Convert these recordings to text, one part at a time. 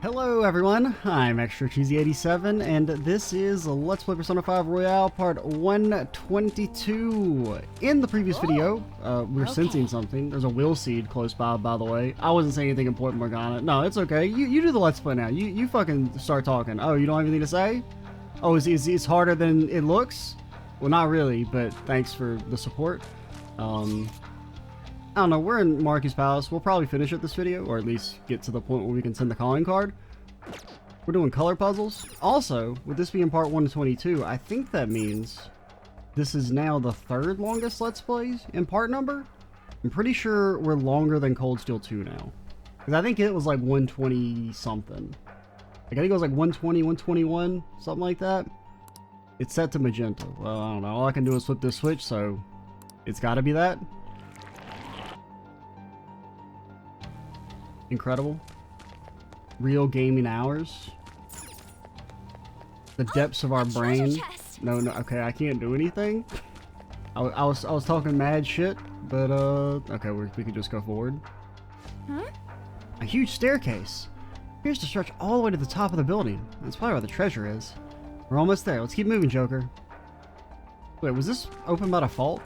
Hello everyone, I'm Extra Cheesy 87 and this is Let's Play Persona 5 Royale Part 122. In the previous video, we're sensing something. There's a will seed close by the way. I wasn't saying anything important, Morgana. No, it's okay. You do the Let's Play now. You fucking start talking. Oh, you don't have anything to say? Oh, it's harder than it looks? Well, not really, but thanks for the support. I don't know, we're in Maruki's palace. We'll probably finish it this video, or at least get to the point where we can send the calling card. We're doing color puzzles. Also, with this being part 122, I think that means this is now the third longest Let's Plays in part number. I'm pretty sure we're longer than Cold Steel 2 now. Because I think it was like 120 something. Like, I think it was like 120, 121, something like that. It's set to magenta. Well, I don't know. All I can do is flip this switch, so it's gotta be that. Incredible. Real gaming hours. The depths of our brain. No, okay, I can't do anything. I was talking mad shit, but okay, we can just go forward. A huge staircase appears to stretch all the way to the top of the building. That's probably where the treasure is. We're almost there. Let's keep moving, Joker. Wait, was this open by default?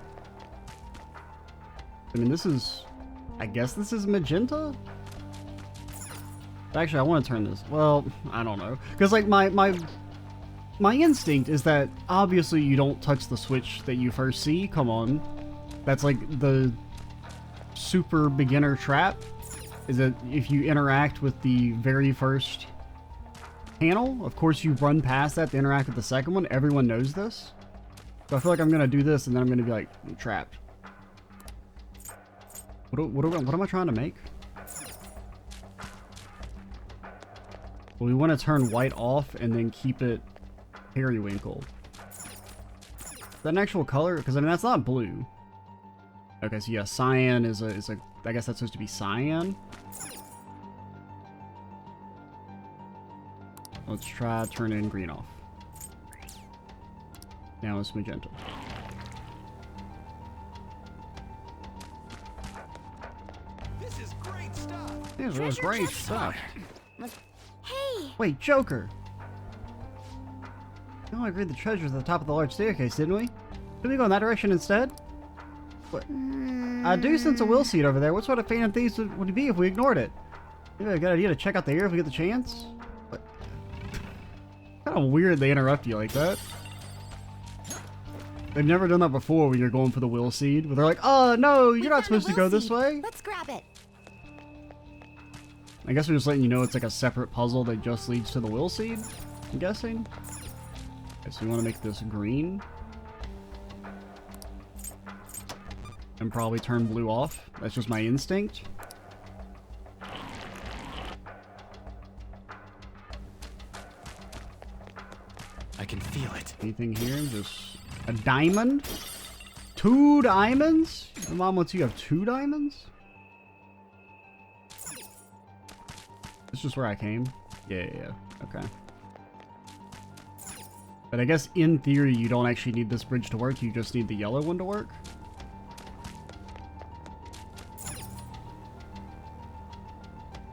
I mean, this is... I guess this is magenta? Actually, I want to turn this. Well, I don't know. Because, like, my instinct is that, obviously, you don't touch the switch that you first see. Come on. That's, like, the super beginner trap. Is that if you interact with the very first panel, of course you run past that to interact with the second one. Everyone knows this. So I feel like I'm going to do this, and then I'm going to be, like, trapped. What am I trying to make? Well, we want to turn white off and then keep it periwinkle. Is that an actual color? Because I mean that's not blue. Okay, so yeah, cyan is a. I guess that's supposed to be cyan. Let's try turning green off. Now it's magenta. This is great stuff. This is great stuff. Hey! Wait, Joker! No, I agreed the treasure's at the top of the large staircase, didn't we? Didn't we go in that direction instead? What? I do sense a will seed over there. What sort of phantom thieves would it be if we ignored it? Maybe a good idea to check out the area if we get the chance? What? Kind of weird they interrupt you like that. They've never done that before when you're going for the will seed. Where they're like, oh no, you're not supposed to go this way. Let's grab it. I guess we're just letting you know it's like a separate puzzle that just leads to the will seed, I'm guessing. Okay, so we want to make this green. And probably turn blue off. That's just my instinct. I can feel it. Anything here? Just a diamond? 2 diamonds? Your mom wants you to have 2 diamonds? This is where I came? Yeah. Okay. But I guess in theory you don't actually need this bridge to work, you just need the yellow one to work.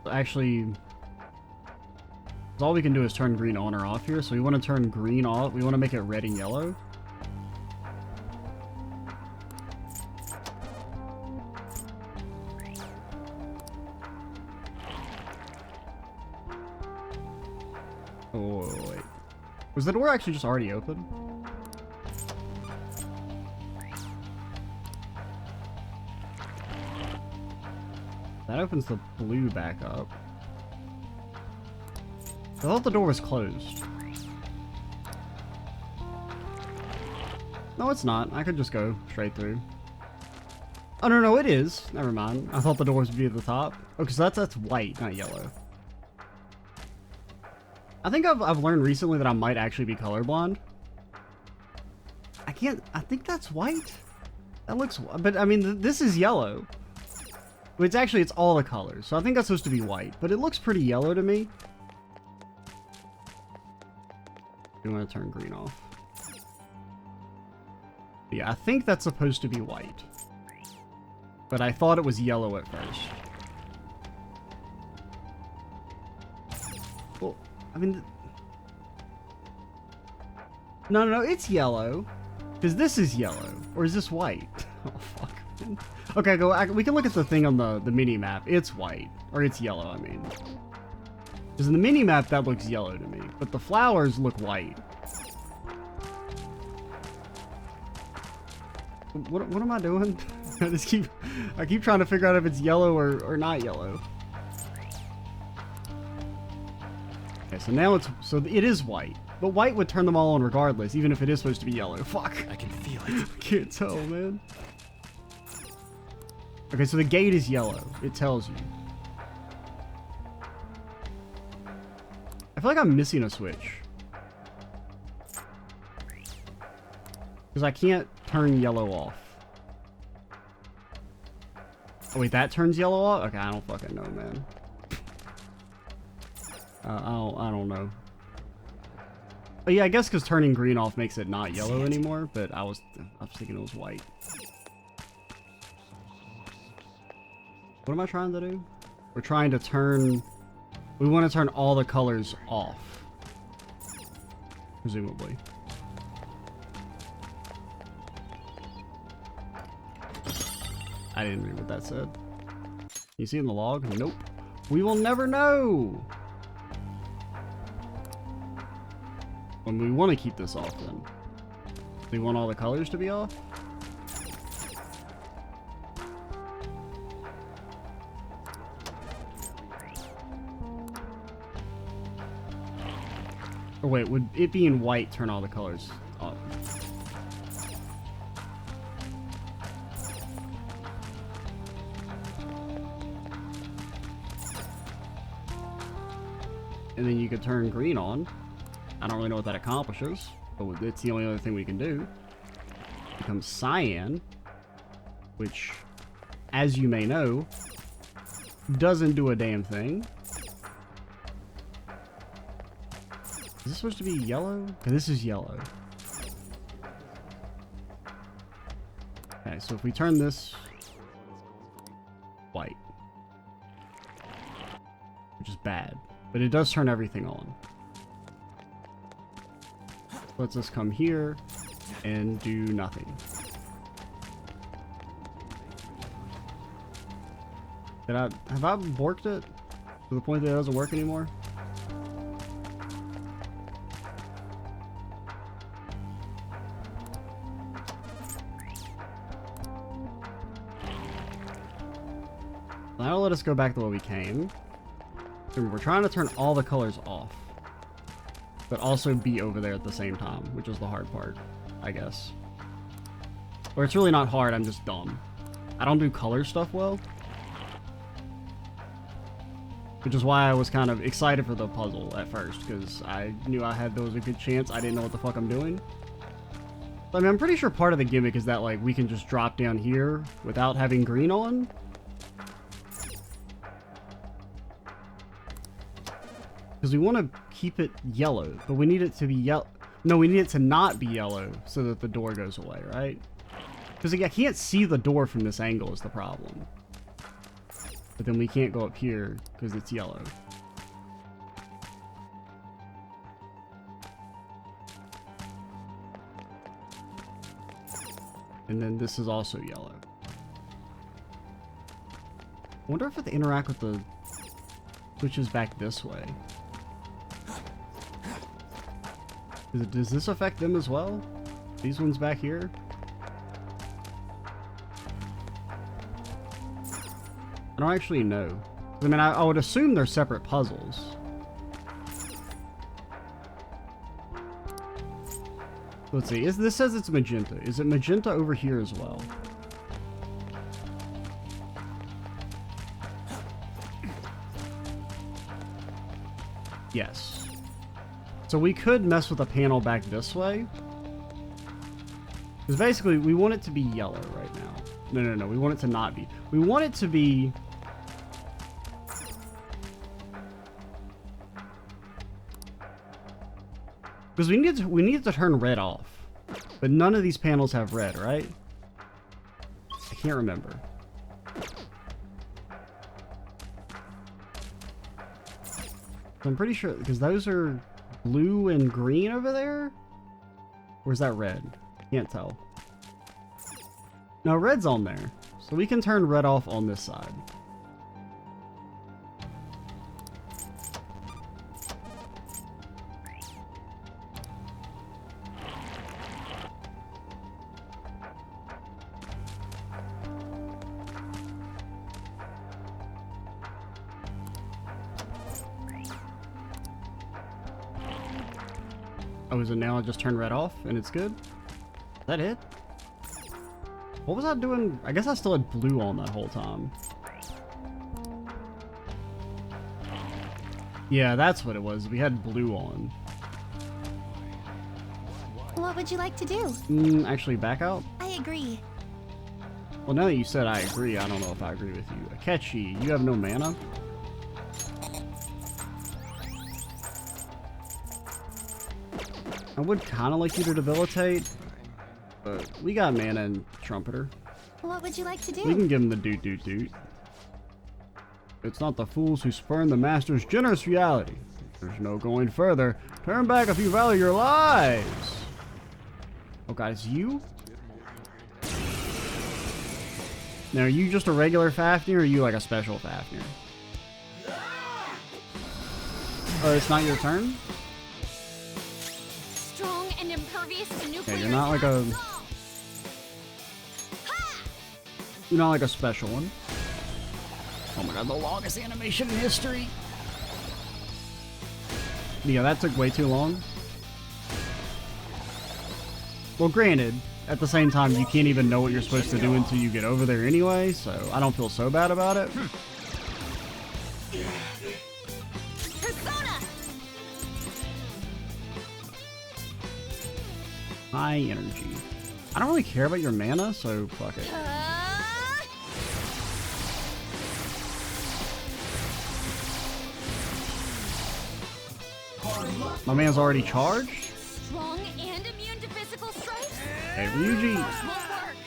Actually, all we can do is turn green on or off here, so we want to turn green off. We want to make it red and yellow. Oh, wait. Was the door actually just already open? That opens the blue back up. I thought the door was closed. No, it's not. I could just go straight through. Oh, no, it is. Never mind. I thought the doors would be at the top. Okay, so that's white, not yellow. I think I've learned recently that I might actually be colorblind. I think that's white. That looks, but I mean, this is yellow. It's all the colors, so I think that's supposed to be white, but it looks pretty yellow to me. You want to turn green off. Yeah, I think that's supposed to be white. But I thought it was yellow at first. Well, I mean... No, it's yellow. Because this is yellow. Or is this white? Oh, fuck. Okay, we can look at the thing on the mini-map. It's white. Or it's yellow, I mean. Because in the mini-map, that looks yellow to me. But the flowers look white. What am I doing? I keep trying to figure out if it's yellow or not yellow. Okay, so now it is white. But white would turn them all on regardless, even if it is supposed to be yellow. Fuck. I can feel it. Can't tell, man. Okay, so the gate is yellow. It tells you. I feel like I'm missing a switch. Because I can't turn yellow off. Oh wait, that turns yellow off? Okay, I don't fucking know, man. I don't know. But yeah, I guess because turning green off makes it not yellow anymore, but I was thinking it was white. What am I trying to do? We're trying to turn... We want to turn all the colors off. Presumably. I didn't read what that said. You see in the log? Nope. We will never know! When we want to keep this off, then. Do we want all the colors to be off? Or wait, would it being white turn all the colors off? And then you could turn green on. I don't really know what that accomplishes, but it's the only other thing we can do. It becomes cyan, which, as you may know, doesn't do a damn thing. Is this supposed to be yellow? Okay, this is yellow. Okay, so if we turn this white, which is bad, but it does turn everything on. Lets us come here and do nothing. Have I worked it to the point that it doesn't work anymore? That'll let us go back the way we came. We're trying to turn all the colors off, but also be over there at the same time, which is the hard part, I guess. Or it's really not hard, I'm just dumb. I don't do color stuff well. Which is why I was kind of excited for the puzzle at first, because I knew I had those a good chance. I didn't know what the fuck I'm doing. I mean, I'm pretty sure part of the gimmick is that, like, we can just drop down here without having green on. Because we want to keep it yellow, but we need it to be yellow. No, we need it to not be yellow so that the door goes away, right? Because I can't see the door from this angle is the problem. But then we can't go up here because it's yellow. And then this is also yellow. I wonder if it interact with the switches back this way. Does this affect them as well? These ones back here? I don't actually know. I mean, I would assume they're separate puzzles. Let's see. This says it's magenta. Is it magenta over here as well? Yes. So we could mess with the panel back this way. Because basically, we want it to be yellow right now. No. We want it to not be. We want it to be... Because we need to turn red off. But none of these panels have red, right? I can't remember. I'm pretty sure, because those are blue and green over there? Or is that red? Can't tell. No, red's on there. So we can turn red off on this side. Oh, is it now? I just turn red off and it's good? Is that it? What was I doing? I guess I still had blue on that whole time. Yeah, that's what it was. We had blue on. What would you like to do? Actually, back out? I agree. Well, now that you said I agree, I don't know if I agree with you. Akechi, you have no mana? I would kind of like you to debilitate, but we got mana and Trumpeter. What would you like to do? We can give him the doot. It's not the fools who spurn the master's generous reality. There's no going further. Turn back if you value your lives. Oh, guys, you? Now, are you just a regular Fafnir, or are you like a special Fafnir? Oh, it's not your turn? Strong and impervious to nuclear. Okay, you're not like a... You're not like a special one. Oh my god, the longest animation in history. Yeah, that took way too long. Well, granted, at the same time, you can't even know what you're supposed to do until you get over there anyway, so I don't feel so bad about it. Persona! High energy. I don't really care about your mana, so fuck it. My man's already charged? Strong and immune to physical strikes? Hey, Ryuji,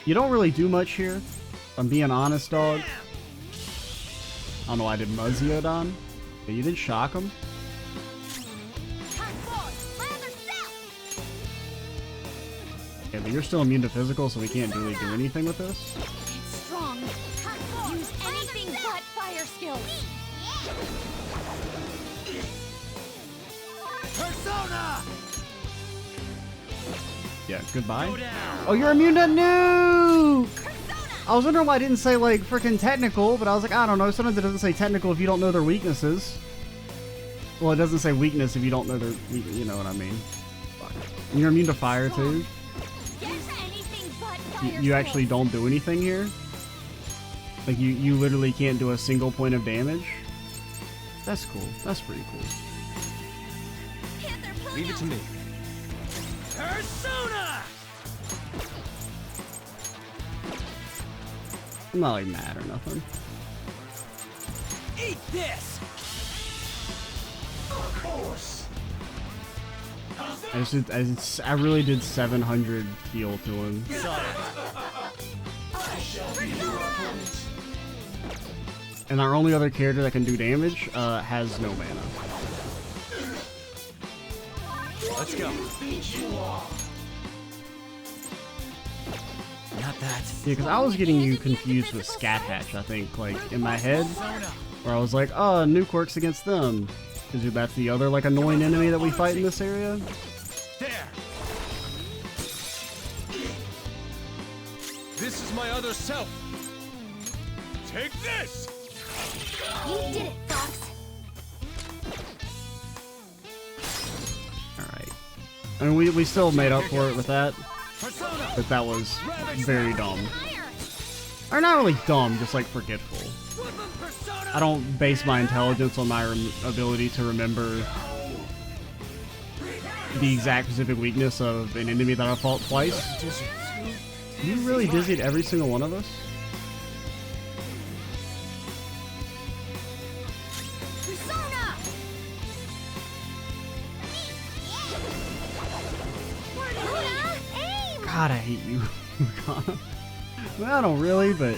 you don't really do much here. If I'm being honest, dog. I don't know why I did Muzziodon. But you did shock him. Yeah, but you're still immune to physical, so we can't really do anything with this. It's strong. Use anything but fire skills. Persona! Yeah, goodbye. Oh, you're immune to nuke! I was wondering why I didn't say, like, freaking technical, but I was like, I don't know. Sometimes it doesn't say technical if you don't know their weaknesses. Well, it doesn't say weakness if you don't know their... You know what I mean. And you're immune to fire, too. You actually don't do anything here? Like, you literally can't do a single point of damage? That's cool. That's pretty cool. Leave it to me. Persona! I'm not, like, mad or nothing. Eat this! Of course. I really did 700 heal to him. And our only other character that can do damage has no mana. Let's go. Not that. Yeah, because I was getting you confused with Scat Hatch, I think, like, in my head. Where I was like, oh, Nuke works against them. Because that's the other, like, annoying enemy that we fight in this area. There. This is my other self. Take this. You did it, Fox. Alright. I mean, we still made up for it with that. But that was very dumb. Or not really dumb, just, like, forgetful. I don't base my intelligence on my ability to remember the exact specific weakness of an enemy that I fought twice. You really dizzied every single one of us? Persona! God, I hate you. Well, I don't really, but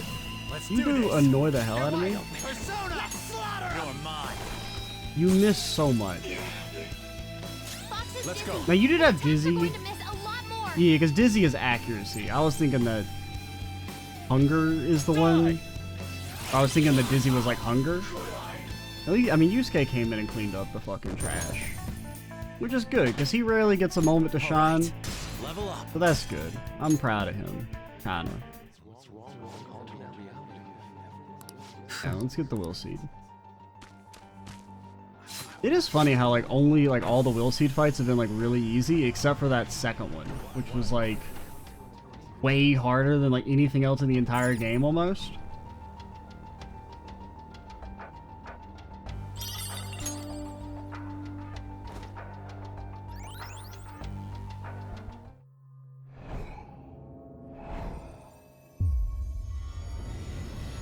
you do annoy the hell out of me. Persona! Slaughter! You're mine. You missed so much. Let's go. Now you did have Dizzy. You're going to miss a lot more. Yeah, because Dizzy is accuracy. I was thinking that Hunger is the one. I was thinking that Dizzy was like Hunger. I mean, Yusuke came in and cleaned up the fucking trash. Which is good, because he rarely gets a moment to shine. Level up. So that's good. I'm proud of him. Kinda. Yeah, let's get the Will Seed. It is funny how like only like all the Will Seed fights have been like really easy, except for that second one, which was like way harder than like anything else in the entire game almost.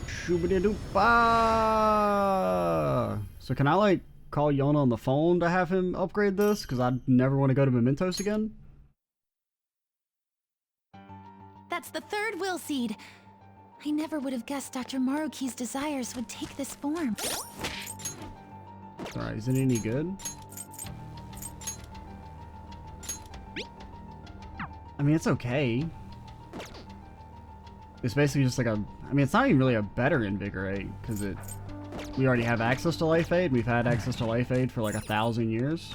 Shoo-ba-da-doo-ba! So can I like call Yona on the phone to have him upgrade this? Because I never want to go to Mementos again. That's the third Will Seed. I never would have guessed Dr. Maruki's desires would take this form. Alright, is it any good? I mean, it's okay. It's basically just like a... I mean, it's not even really a better Invigorate, because we already have access to Life Aid. We've had access to Life Aid for like 1,000 years.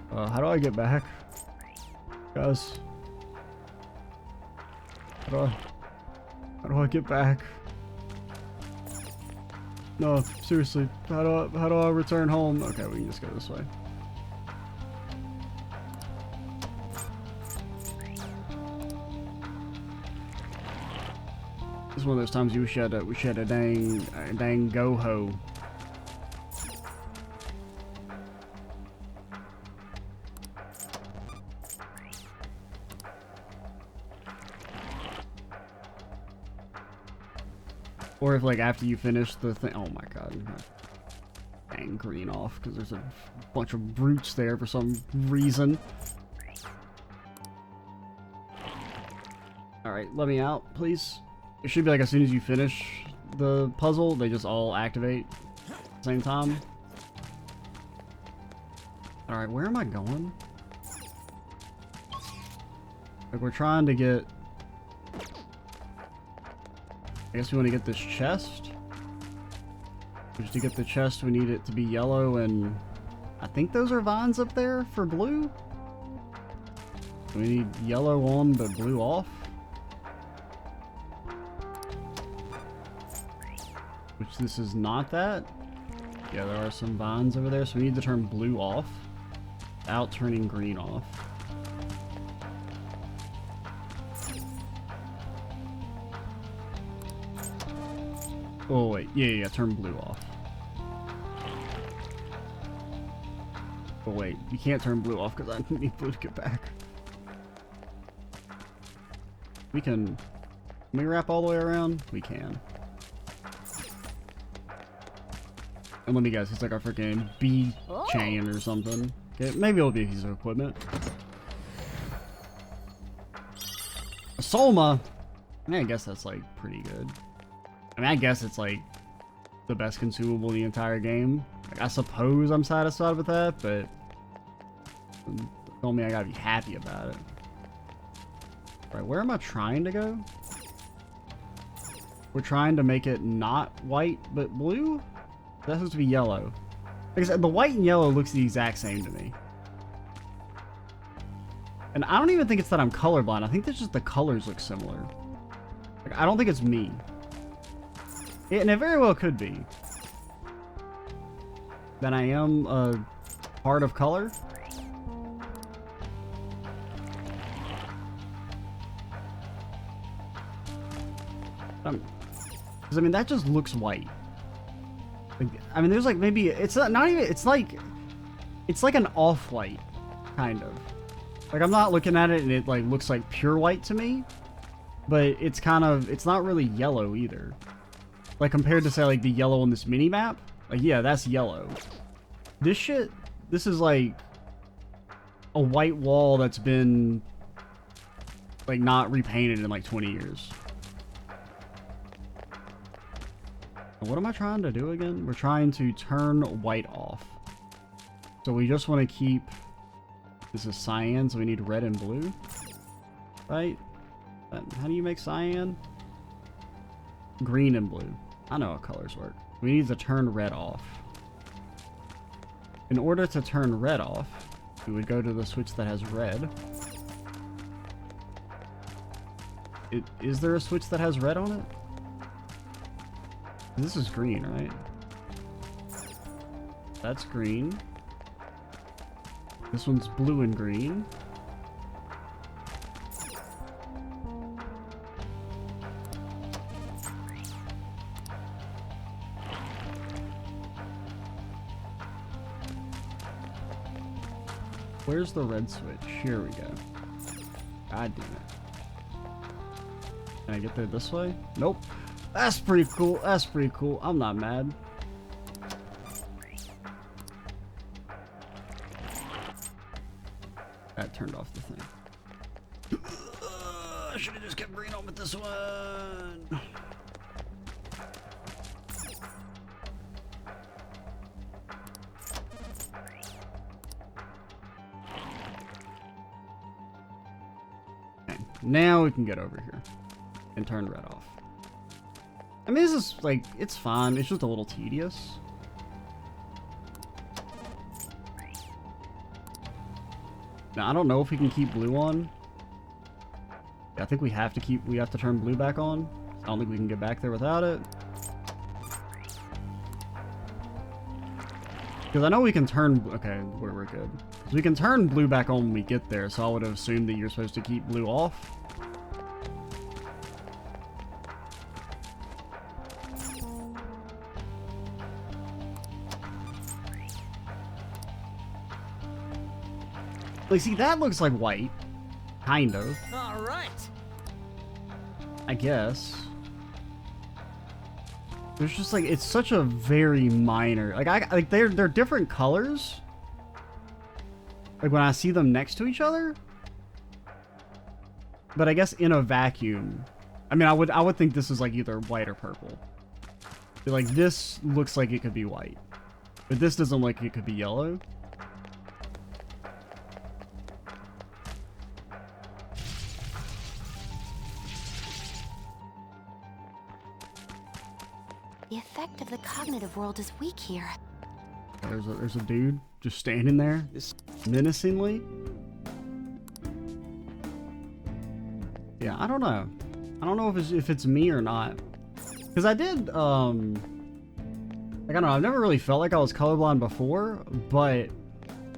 How do I get back? Guys. How do I get back? No, seriously. How do I return home? Okay, we can just go this way. This is one of those times we had a dang go-ho. Or if like after you finish the thing, oh my god, dang green off because there's a bunch of brutes there for some reason. All right, let me out, please. It should be like as soon as you finish the puzzle, they just all activate at the same time. All right, where am I going? Like we're trying to get. I guess we want to get this chest. Just to get the chest, we need it to be yellow, and I think those are vines up there for blue. We need yellow on, but blue off. Which this is not that. Yeah, there are some vines over there, so we need to turn blue off without turning green off. Oh wait, yeah, turn blue off. Oh wait, you can't turn blue off because I need blue to get back. Can we wrap all the way around? We can. And let me guess, it's like a freaking B chain or something. Okay, maybe it'll be a piece of equipment. A Solma! I mean, I guess that's like pretty good. I mean, I guess it's like the best consumable in the entire game. Like, I suppose I'm satisfied with that, but don't mean I gotta be happy about it. Alright, where am I trying to go? We're trying to make it not white, but blue? That's supposed to be yellow. Like I said, the white and yellow looks the exact same to me. And I don't even think it's that I'm colorblind. I think that's just the colors look similar. Like, I don't think it's me. And it very well could be. That I am a part of color. Because I mean, that just looks white. Like, I mean, there's like maybe it's not even. It's like an off-white, kind of. Like I'm not looking at it and it like looks like pure white to me, but it's kind of. It's not really yellow either. Like, compared to, say, like, the yellow on this mini-map. Like, yeah, that's yellow. This shit, this is, like, a white wall that's been, like, not repainted in, like, 20 years. What am I trying to do again? We're trying to turn white off. So we just want to keep... This is cyan, so we need red and blue. Right? How do you make cyan? Green and blue. I know how colors work. We need to turn red off. In order to turn red off, we would go to the switch that has red. Is there a switch that has red on it? This is green, right? That's green. This one's blue and green. Where's the red switch? Here we go. God damn it. Can I get there this way? Nope. That's pretty cool. That's pretty cool. I'm not mad. That turned off the thing. I should have just kept green on with this one. Okay, now we can get over here and turn red off. I mean, this is, like, it's fine. It's just a little tedious. Now, I don't know if we can keep blue on. Yeah, I think we have to turn blue back on. I don't think we can get back there without it. Because I know we can turn, okay, we're good. So we can turn blue back on when we get there, so I would have assumed that you're supposed to keep blue off. Like, see, that looks like white. Kind of. All right. I guess. There's just like, it's such a very minor, like they're different colors. Like when I see them next to each other. But I guess in a vacuum, I mean, I would think this is like either white or purple. Like this looks like it could be white, but this doesn't look like it could be yellow. The effect of the cognitive world is weak here. There's a dude just standing there, menacingly. Yeah, I don't know. I don't know if it's me or not. Because I did, like, I don't know, I've never really felt like I was colorblind before, but it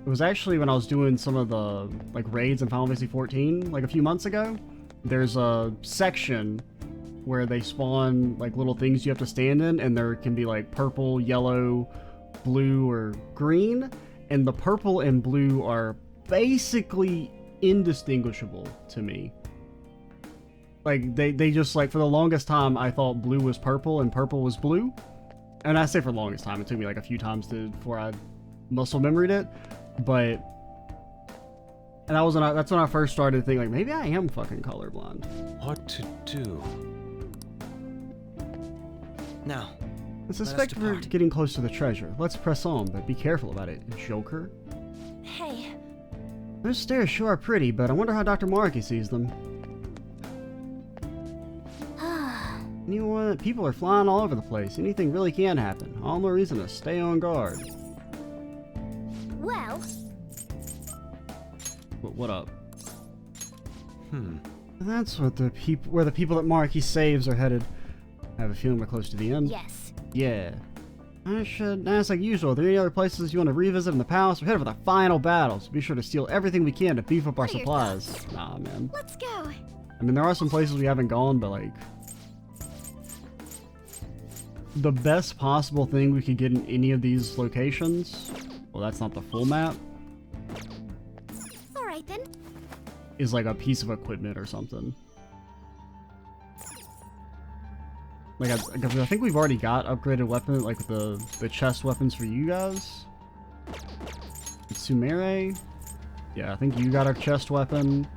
was actually when I was doing some of the, like, raids in Final Fantasy XIV, like, a few months ago. There's a section where they spawn, like, little things you have to stand in, and there can be, like, purple, yellow, blue, or green, and the purple and blue are basically indistinguishable to me. Like, they just, like, for the longest time, I thought blue was purple and purple was blue. And I say for the longest time, it took me, like, a few times before I muscle memoried it, but... And that's when I first started thinking, like, maybe I am fucking colorblind. What to do? Now, I suspect we're getting close to the treasure. Let's press on, but be careful about it, Joker. Hey. Those stairs sure are pretty, but I wonder how Dr. Maruki sees them. People are flying all over the place. Anything really can happen. All the reason to stay on guard. Well. What up? That's what where the people that Maruki saves are headed. I have a feeling we're close to the end. Yes. Yeah. I should ask like usual. Are there any other places you want to revisit in the palace? We're headed for the final battle, so be sure to steal everything we can to beef up our supplies. Nah, man. Let's go. I mean, there are some places we haven't gone, but like... the best possible thing we could get in any of these locations, well, that's not the full map, Alright then. is like a piece of equipment or something. Like, I think we've already got upgraded weapons, like the chest weapons for you guys. Sumere. Yeah, I think you got a chest weapon.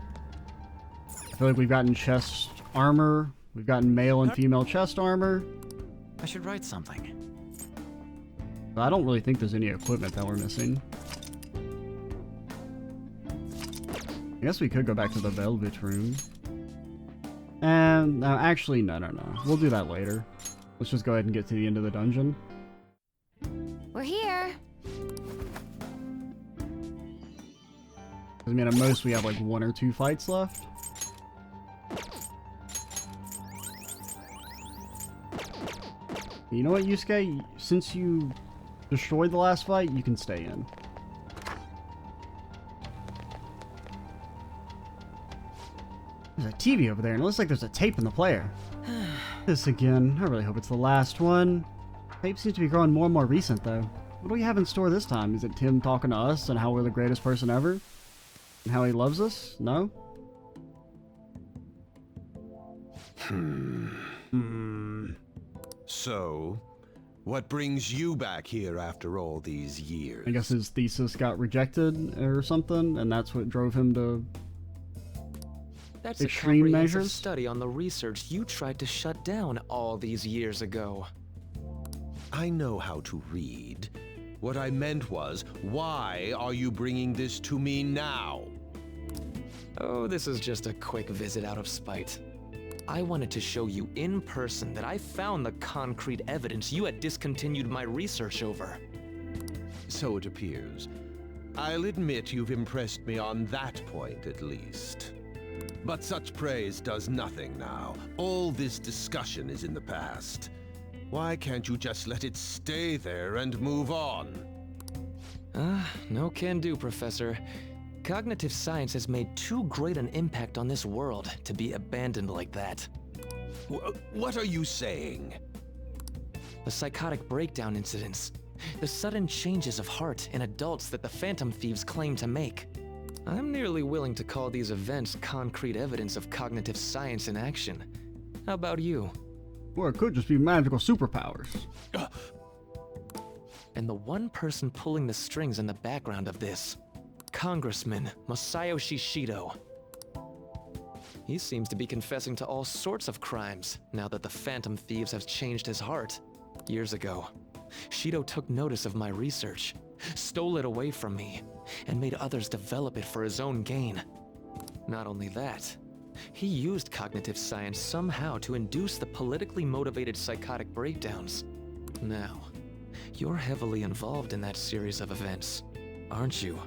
I feel like we've gotten chest armor. We've gotten male and female chest armor. I should write something. But I don't really think there's any equipment that we're missing. I guess we could go back to the Velvet Room. And, no, actually, no. We'll do that later. Let's just go ahead and get to the end of the dungeon. We're here. I mean, at most we have like 1 or 2 fights left. You know what, Yusuke? Since you destroyed the last fight, you can stay in. There's a TV over there, and it looks like there's a tape in the player. This again. I really hope it's the last one. Tape seems to be growing more and more recent, though. What do we have in store this time? Is it Tim talking to us and how we're the greatest person ever? And how he loves us? No? So, what brings you back here after all these years? I guess his thesis got rejected or something, and that's what drove him to That's extreme a comprehensive measures. study on the research you tried to shut down all these years ago. I know how to read. What I meant was, why are you bringing this to me now? Oh, this is just a quick visit out of spite. I wanted to show you in person that I found the concrete evidence you had discontinued my research over. So it appears. I'll admit you've impressed me on that point, at least. But such praise does nothing now. All this discussion is in the past. Why can't you just let it stay there and move on? No can do, Professor. Cognitive science has made too great an impact on this world to be abandoned like that. What are you saying? The psychotic breakdown incidents, the sudden changes of heart in adults that the Phantom Thieves claim to make. I'm nearly willing to call these events concrete evidence of cognitive science in action. How about you? Or it could just be magical superpowers. And the one person pulling the strings in the background of this, Congressman Masayoshi Shido. He seems to be confessing to all sorts of crimes now that the Phantom Thieves have changed his heart. Years ago, Shido took notice of my research, stole it away from me, and made others develop it for his own gain. Not only that, he used cognitive science somehow to induce the politically motivated psychotic breakdowns. Now, you're heavily involved in that series of events, aren't you?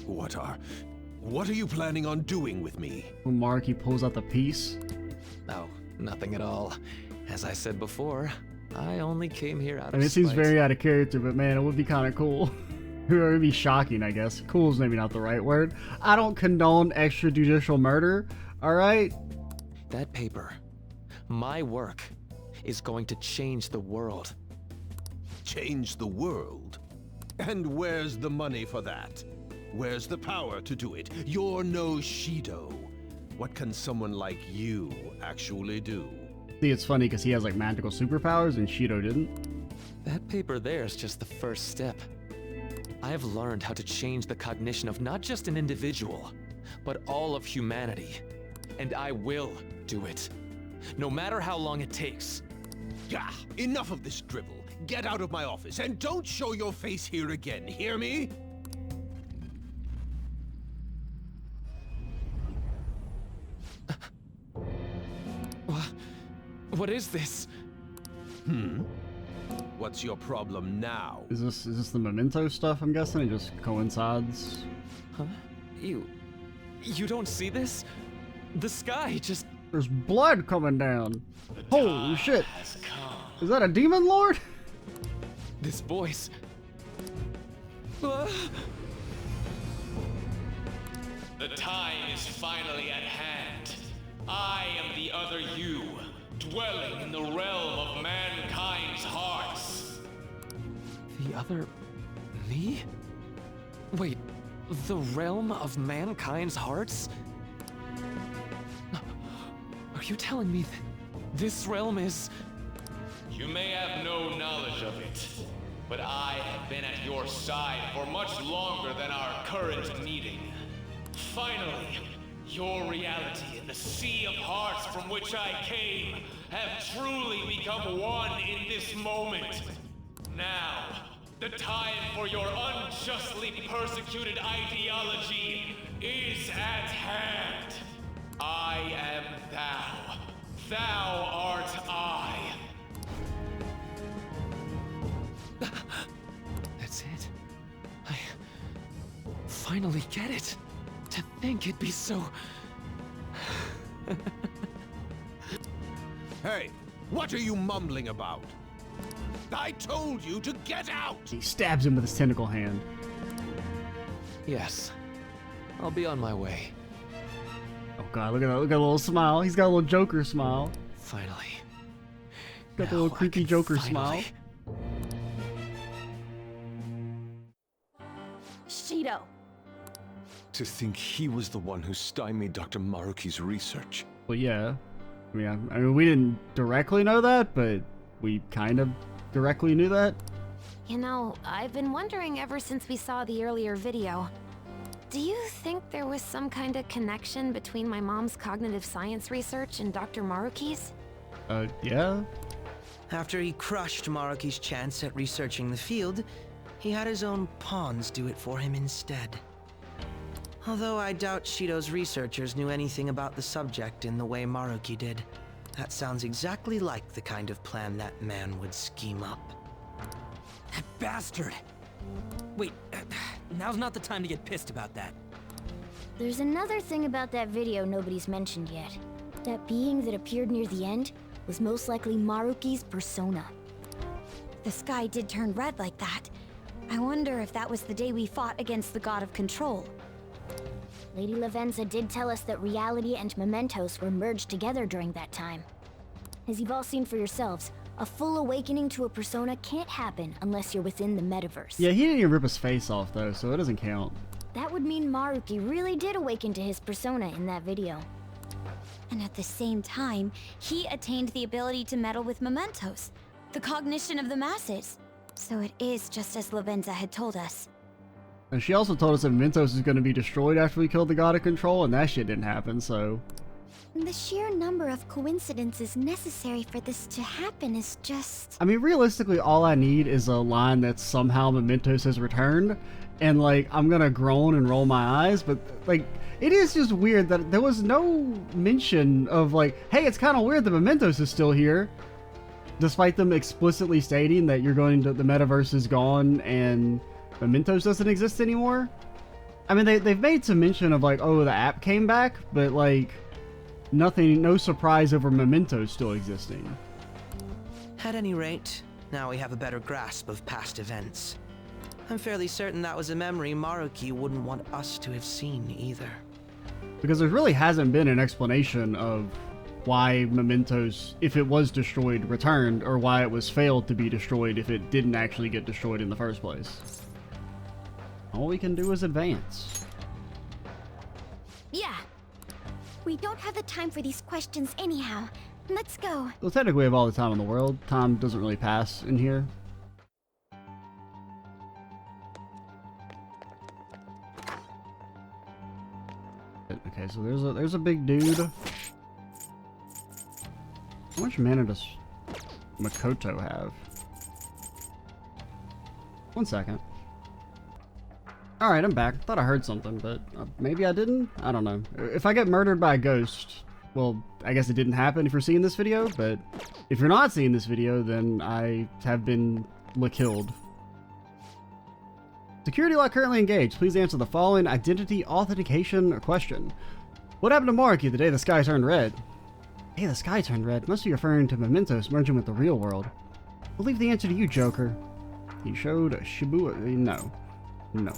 What are you planning on doing with me? When Maruki pulls out the piece. Oh, nothing at all. As I said before, I only came here out of I mean, it seems spite. very out of character, but man, it would be kind of cool. It would be shocking, I guess. Cool is maybe not the right word. I don't condone extrajudicial murder, alright? That paper, my work, is going to change the world. Change the world? And where's the money for that? Where's the power to do it? You're no Shido. What can someone like you actually do? See, it's funny because he has like magical superpowers and Shido didn't. That paper there is just the first step. I have learned how to change the cognition of not just an individual, but all of humanity. And I will do it. No matter how long it takes. Gah! Enough of this drivel. Get out of my office and don't show your face here again, hear me? What is this? What's your problem now? Is this the memento stuff, I'm guessing? It just coincides. Huh? You don't see this? The sky just... There's blood coming down. Holy shit. Is that a demon lord? This voice... Ah! The time is finally at hand. I am the other you, dwelling in the realm of mankind's hearts. The other... me? Wait, the realm of mankind's hearts? Are you telling me that this realm is... You may have no knowledge of it, but I have been at your side for much longer than our current meeting. Finally, your reality in the sea of hearts from which I came have truly become one in this moment. Now, the time for your unjustly persecuted ideology is at hand. I am thou. Thou art I. That's it. I finally get it. To think it'd be so... Hey, what are you mumbling about? I told you to get out! He stabs him with his tentacle hand. Yes. I'll be on my way. Oh god, look at that, look at that little smile. He's got a little Joker smile. Finally. Got the Now little I creepy can Joker finally- smile. Shido. To think he was the one who stymied Dr. Maruki's research. Well, yeah. I mean, we didn't directly know that, but we kind of directly knew that. You know, I've been wondering ever since we saw the earlier video. Do you think there was some kind of connection between my mom's cognitive science research and Dr. Maruki's? Yeah. After he crushed Maruki's chance at researching the field, he had his own pawns do it for him instead. Although I doubt Shido's researchers knew anything about the subject in the way Maruki did. That sounds exactly like the kind of plan that man would scheme up. That bastard! Wait, now's not the time to get pissed about that. There's another thing about that video nobody's mentioned yet. That being that appeared near the end was most likely Maruki's persona. The sky did turn red like that. I wonder if that was the day we fought against the God of Control. Lady Lavenza did tell us that reality and mementos were merged together during that time. As you've all seen for yourselves, a full awakening to a persona can't happen unless you're within the metaverse. Yeah, he didn't even rip his face off, though, so it doesn't count. That would mean Maruki really did awaken to his persona in that video. And at the same time, he attained the ability to meddle with mementos, the cognition of the masses. So it is just as Lavenza had told us. And she also told us that Mentos is going to be destroyed after we killed the God of Control, and that shit didn't happen, so... The sheer number of coincidences necessary for this to happen is just... I mean, realistically, all I need is a line that somehow Mementos has returned, and, like, I'm gonna groan and roll my eyes, but, like, it is just weird that there was no mention of, like, hey, it's kind of weird that Mementos is still here, despite them explicitly stating that you're going to... the metaverse is gone, and Mementos doesn't exist anymore. I mean, they've made some mention of, like, oh, the app came back, but, like... nothing, no surprise over Mementos still existing. At any rate, now we have a better grasp of past events. I'm fairly certain that was a memory Maruki wouldn't want us to have seen either. Because there really hasn't been an explanation of why Mementos, if it was destroyed, returned, or why it was failed to be destroyed if it didn't actually get destroyed in the first place. All we can do is advance. Yeah. We don't have the time for these questions anyhow. Let's go. Well, technically we have all the time in the world. Time doesn't really pass in here. Okay, so there's a big dude. How much mana does Makoto have? 1 second. Alright, I'm back. Thought I heard something, but maybe I didn't? I don't know. If I get murdered by a ghost, well, I guess it didn't happen if you're seeing this video, but if you're not seeing this video, then I have been killed. Security lock currently engaged. Please answer the following identity authentication question. What happened to Maruki the day the sky turned red? Hey, the sky turned red. Must be referring to Mementos merging with the real world. We'll leave the answer to you, Joker. He showed Shibuya. No.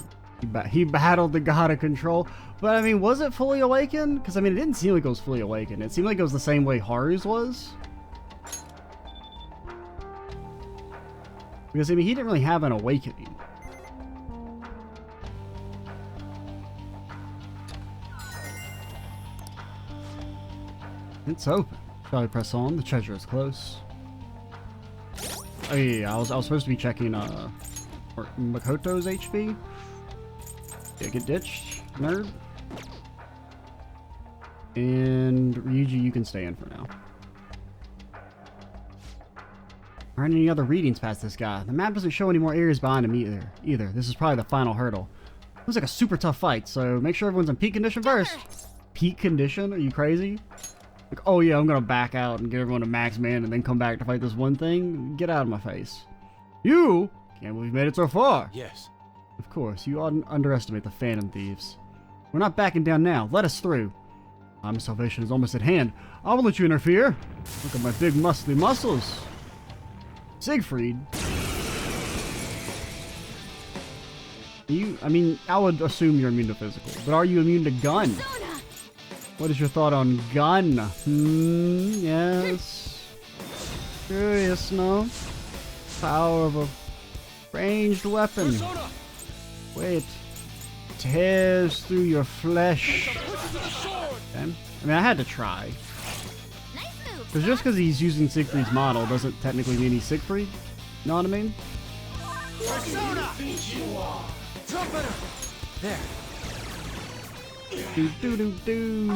He battled the God of Control, but I mean, was it fully awakened? Because I mean, it didn't seem like it was fully awakened. It seemed like it was the same way Haru's was. Because I mean, he didn't really have an awakening. It's open. Probably press on. The treasure is close. Oh yeah, I was supposed to be checking Makoto's HP. Yeah, get ditched, nerd. And Ryuji, you can stay in for now. Aren't any other readings past this guy? The map doesn't show any more areas behind him either. This is probably the final hurdle. It was like a super tough fight, so make sure everyone's in peak condition first. Peak condition? Are you crazy? Like, oh yeah, I'm gonna back out and get everyone to max man and then come back to fight this one thing? Get out of my face. You? Can't believe you've made it so far. Yes. Of course, you underestimate the Phantom Thieves. We're not backing down now. Let us through. My salvation is almost at hand. I won't let you interfere. Look at my big muscly muscles. Siegfried. I mean, I would assume you're immune to physical, but are you immune to gun? What is your thought on gun? Yes. Curious, no? Power of a ranged weapon. Wait. Tears through your flesh. Okay. I mean, I had to try. Because just because he's using Siegfried's model doesn't technically mean he's Siegfried. You know what I mean? Persona! There. Do.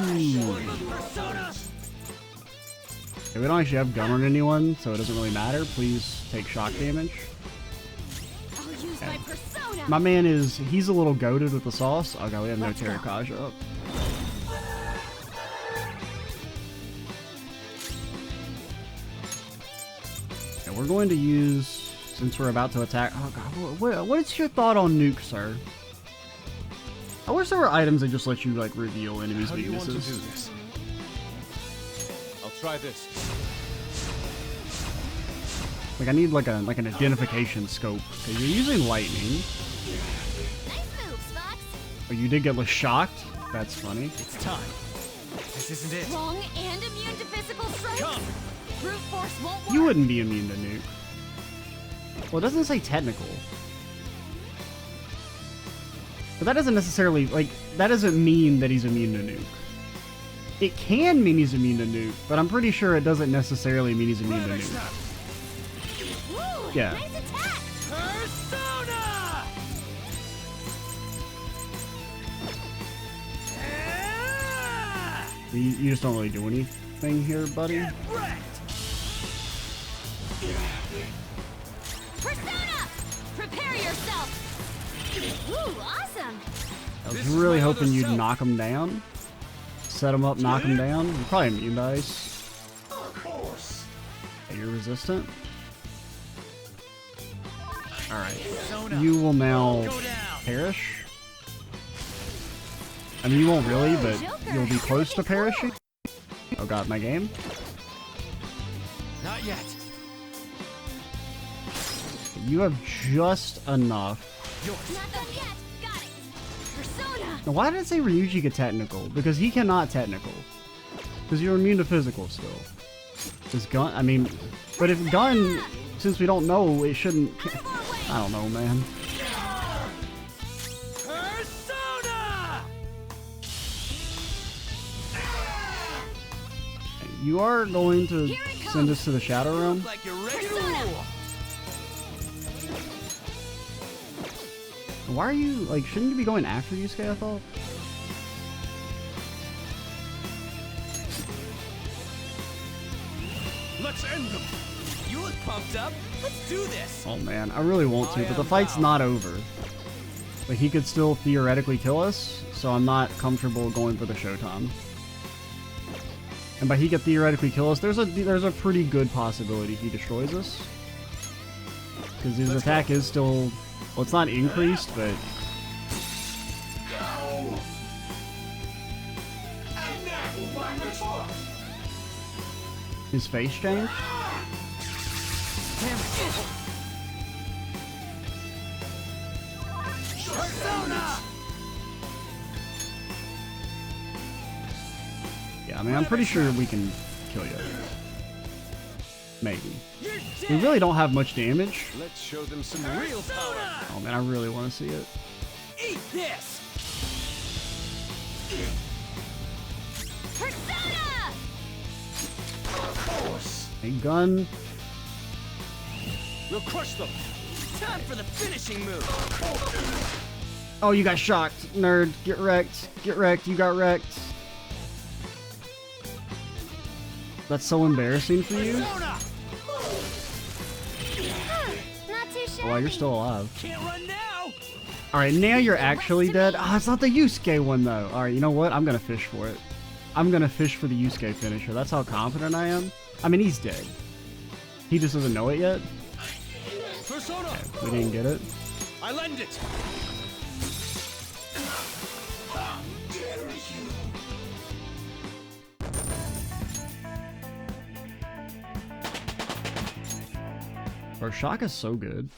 Okay, we don't actually have gun on anyone, so it doesn't really matter. Please take shock damage. Okay. My man he's a little goated with the sauce. Oh god, we have no Terrakaja up. And we're going to use, since we're about to attack. Oh god, what is your thought on nuke, sir? I wish there were items that just let you like reveal enemies' How do you want to do weaknesses. this? I'll try this. Like I need like an identification scope. Okay, you're using lightning. Nice move, Fox. Oh, you did get like shocked. That's funny. It's time. This isn't it. Strong and immune to physical strikes. Come. Brute force won't work. You wouldn't be immune to nuke. Well, it doesn't say technical. But that doesn't necessarily, like, that doesn't mean that he's immune to nuke. It can mean he's immune to nuke, but I'm pretty sure it doesn't necessarily mean he's immune to nuke. Woo, Yeah. nice attack. Persona! You just don't really do anything here, buddy. Get wrecked! Persona! Prepare yourself. Woo, awesome. I was This is really my hoping other you'd self. knock him down. Set him up, knock him down. You're probably immune to ice. Okay, you're resistant. Alright. You will now Go down. perish. I mean, you won't really, but you'll be close to perishing. Oh god, my game. Not yet. You have just enough. Not done yet. Got it. Persona. Now, why did it say Ryuji get technical? Because he cannot technical. Because you're immune to physical still. Does gun, I mean, but if gun, since we don't know, it shouldn't, I don't know, man. Persona! You are going to send us to the Shadow Realm? Like you're ready to rule. Why are you, like, shouldn't you be going after Yusuke, I thought? Let's end them. You look pumped up. Let's do this. Oh man, I really want to, but the fight's not over. Like, he could still theoretically kill us, so I'm not comfortable going for the showtime. And by he could theoretically kill us, there's a pretty good possibility he destroys us. Because his attack is still, well, it's not increased, but his face changed. Persona! Yeah, I mean, I'm pretty sure we can kill you. Maybe. You're We dead. really don't have much damage. Let's show them some real power. Persona! Oh man, I really want to see it. Eat this. Persona! A gun. We'll crush them. Time for the finishing move. Oh, you got shocked, nerd. Get wrecked. Get wrecked. You got wrecked. That's so embarrassing for you. Persona! Well, you're still alive. Can't run now! Alright, now you're actually dead. Ah, it's not the Yusuke one, though. Alright, you know what? I'm gonna fish for it. I'm gonna fish for the Yusuke finisher. That's how confident I am. I mean, he's dead. He just doesn't know it yet. Persona! Okay, we didn't get it. I lend it! Our shock is so good.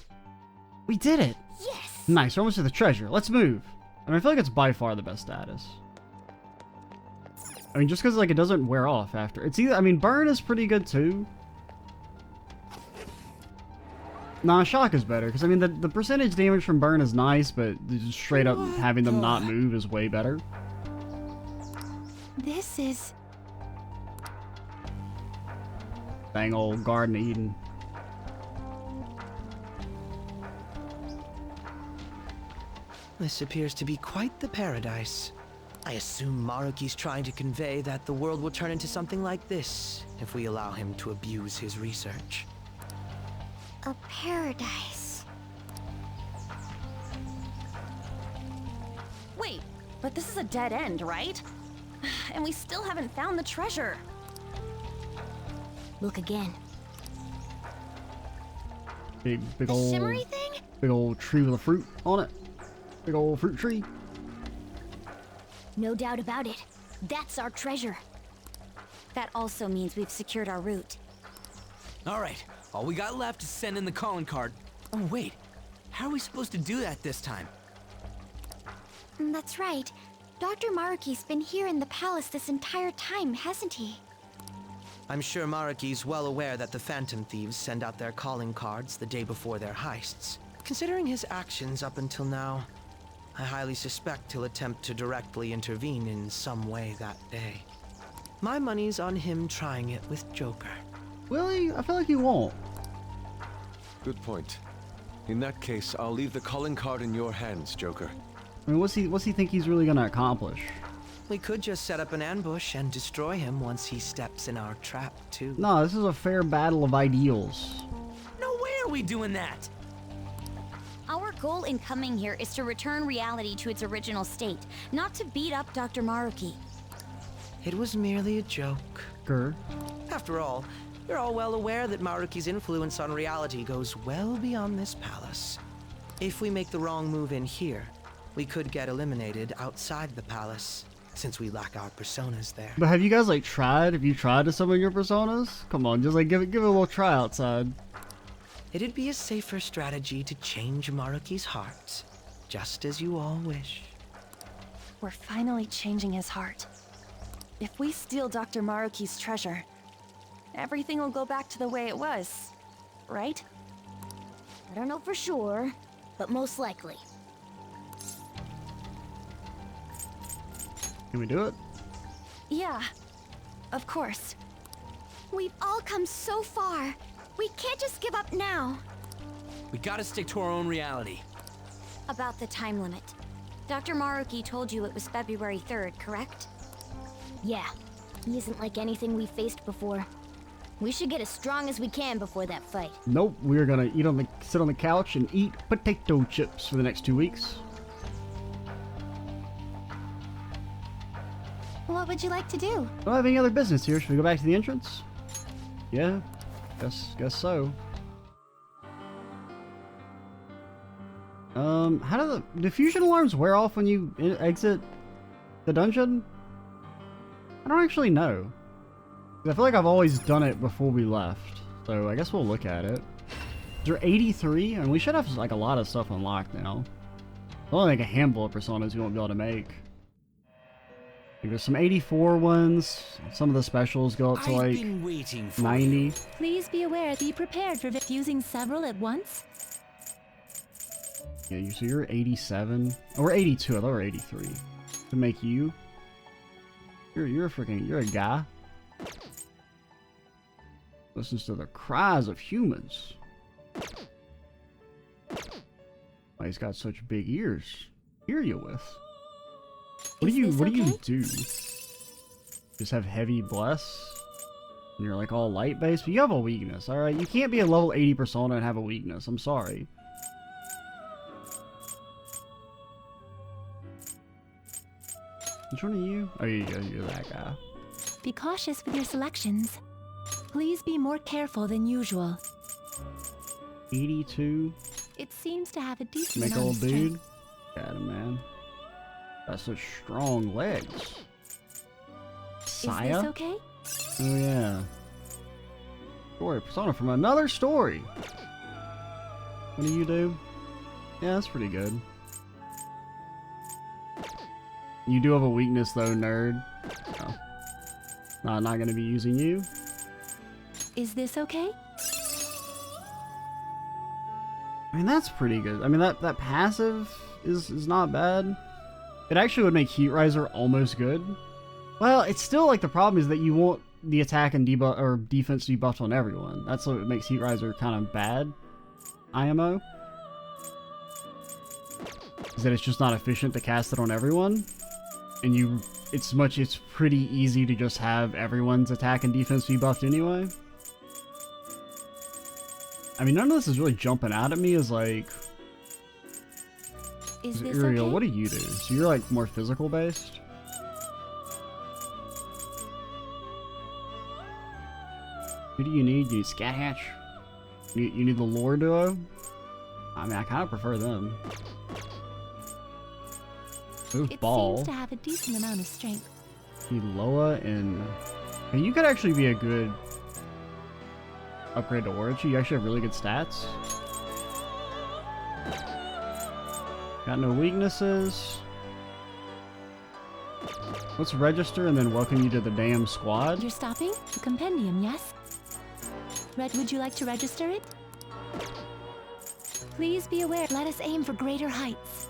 We did it! Yes! Nice, we're almost to the treasure. Let's move. I mean, I feel like it's by far the best status. I mean, just because like it doesn't wear off after. It's either, I mean, burn is pretty good too. Nah, shock is better because I mean the percentage damage from burn is nice, but just straight up having them not move is way better. This is... Dang old Garden of Eden. This appears to be quite the paradise. I assume Maruki's trying to convey that the world will turn into something like this if we allow him to abuse his research. a paradise. Wait, but this is a dead end, right? And we still haven't found the treasure. Look again. Big The old shimmery thing? big old tree with a fruit on it. Big old fruit tree. No doubt about it. That's our treasure. That also means we've secured our route. Alright, all we got left is send in the calling card. Oh wait, how are we supposed to do that this time? That's right. Dr. Maruki's been here in the palace this entire time, hasn't he? I'm sure Maruki's well aware that the Phantom Thieves send out their calling cards the day before their heists. Considering his actions up until now, I highly suspect he'll attempt to directly intervene in some way that day. My money's on him trying it with Joker. Will he? I feel like he won't. Good point. In that case, I'll leave the calling card in your hands, Joker. I mean, what's he think he's really gonna accomplish? We could just set up an ambush and destroy him once he steps in our trap, too. No, this is a fair battle of ideals. No way are we doing that! Our goal in coming here is to return reality to its original state, not to beat up Dr. Maruki. It was merely a joke. Grr. After all, you're all well aware that Maruki's influence on reality goes well beyond this palace. If we make the wrong move in here, we could get eliminated outside the palace, since we lack our personas there. But have you guys like tried? Have you tried to summon your personas? Come on, just like give it a little try outside. It'd be a safer strategy to change Maruki's heart, just as you all wish. We're finally changing his heart. If we steal Dr. Maruki's treasure, everything will go back to the way it was, right? I don't know for sure, but most likely. Can we do it? Yeah, of course. We've all come so far. We can't just give up now. We gotta stick to our own reality. About the time limit. Dr. Maruki told you it was February 3rd, correct? Yeah, he isn't like anything we faced before. We should get as strong as we can before that fight. Nope, we're gonna sit on the couch and eat potato chips for the next 2 weeks. What would you like to do? Don't have any other business here. Should we go back to the entrance? Yeah, guess so. How do the diffusion alarms wear off when you exit the dungeon? I don't actually know. I feel like I've always done it before we left, so I guess we'll look at it. There 83, and we should have like a lot of stuff unlocked now. There's only like a handful of personas we won't be able to make. There's some 84 ones. Some of the specials go up to like 90. Please be aware, be prepared for using several at once. Yeah, so you're 87. Oh, we're 82. I thought we were 83. To make you. You're a guy. Listens to the cries of humans. Why, he's got such big ears. Hear you with. What do you do? Just have heavy bless? And you're like all light based? But you have a weakness, alright? You can't be a level 80 persona and have a weakness. I'm sorry. Which one are you? Oh, you're that guy. Be cautious with your selections. Please be more careful than usual. 82. It seems to have a decent Make amount old of dude. strength. Got him, man. That's such strong legs. Saya? Is this okay? Oh yeah. Story persona from another story. What do you do? Yeah, that's pretty good. You do have a weakness though, nerd. Oh. No, not gonna be using you. Is this okay? I mean, that's pretty good. I mean, that passive is not bad. It actually would make Heat Riser almost good. Well, it's still like the problem is that you want the attack and debuff or defense to be buffed on everyone. That's what makes Heat Riser kind of bad. IMO. Is that it's just not efficient to cast it on everyone. And it's pretty easy to just have everyone's attack and defense be buffed anyway. I mean, none of this is really jumping out at me as like... Is this Uriel, okay? what do you do? So you're like more physical based? Who do you need? You need Scat Hatch? You need the Lore Duo? I mean, I kind of prefer them. Ooh, It Ball. seems to have a decent amount of strength. Loa and... And you could actually be a good upgrade to Orochi. You actually have really good stats. Got no weaknesses. Let's register and then welcome you to the damn squad. You're stopping? The compendium, yes? Would you like to register it? Please be aware, let us aim for greater heights.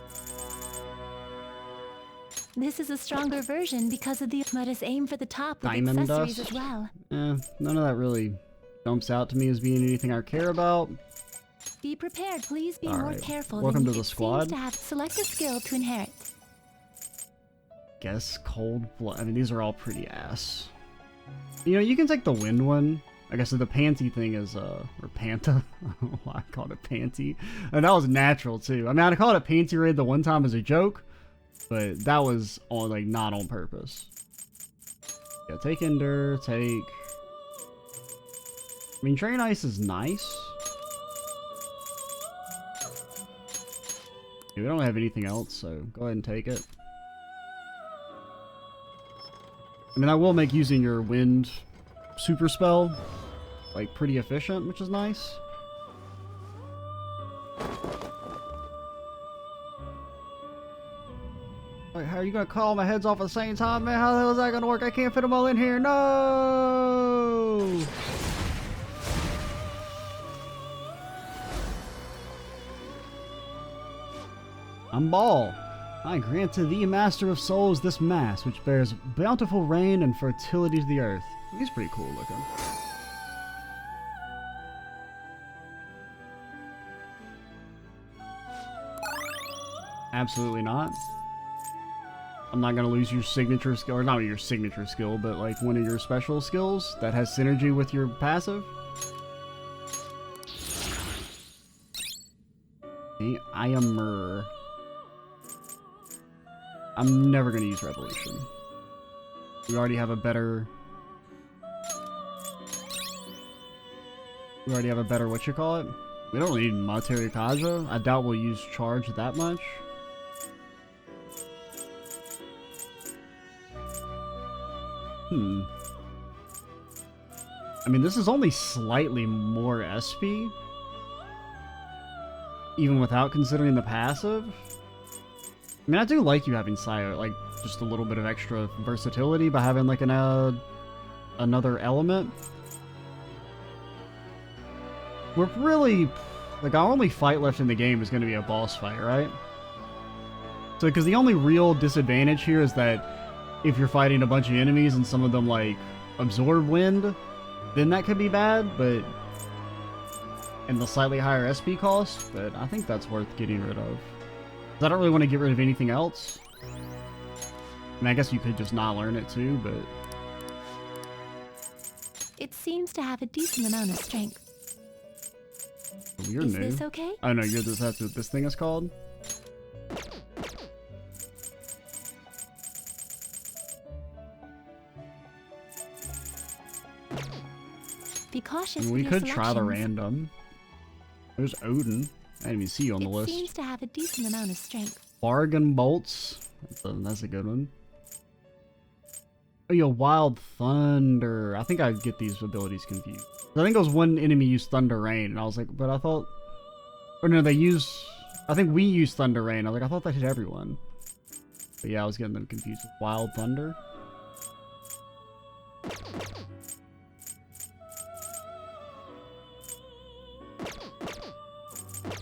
This is a stronger version because of the... Let us aim for the top with Diamond accessories dust? as well. None of that really jumps out to me as being anything I care about. Be prepared, please be All more right. careful. Welcome than to the it squad. Seems to have select a skill to inherit. Guess Cold Blood. I mean, these are all pretty ass. You know, you can take the wind one. I guess the panty thing is, or Panta. I don't know why I called it panty. And that was natural, too. I mean, I called it Panty Raid the one time as a joke, but that was all, like, not on purpose. Yeah, take Ender, take... I mean, Drain Ice is nice. Yeah, we don't have anything else, so go ahead and take it. I mean, that will make using your wind super spell, like, pretty efficient, which is nice. Wait, how are you gonna call all my heads off at the same time, man? How the hell is that gonna work? I can't fit them all in here. No! I'm Ball. I grant to thee, Master of Souls, this mass, which bears bountiful rain and fertility to the earth. He's pretty cool looking. Absolutely not. I'm not gonna lose your signature skill, or not your signature skill, but like one of your special skills that has synergy with your passive. Okay, I am I'm never gonna use Revolution. We already have a better... what you call it? We don't need Materi Kaja. I doubt we'll use Charge that much. I mean, this is only slightly more SP. Even without considering the passive. I mean, I do like you having Saya, like, just a little bit of extra versatility by having, like, another element. We're really... Like, our only fight left in the game is going to be a boss fight, right? So, because the only real disadvantage here is that if you're fighting a bunch of enemies and some of them, like, absorb wind, then that could be bad, but... And the slightly higher SP cost, but I think that's worth getting rid of. I don't really want to get rid of anything else. I mean, I guess you could just not learn it too, but... It seems to have a decent amount of strength. Oh, you're Is new. this okay? Oh no, that's what this thing is called? cautious We with your could try the selections. random. There's Odin. I didn't even see you on the It list. seems to have a decent amount of strength. Bargain bolts. That's a good one. Oh, yeah, Wild Thunder. I think I get these abilities confused. I think it was one enemy used Thunder Rain, and I was like, but I thought... Or no, they use... I think we use Thunder Rain. I was like, I thought that hit everyone. But yeah, I was getting them confused with Wild Thunder.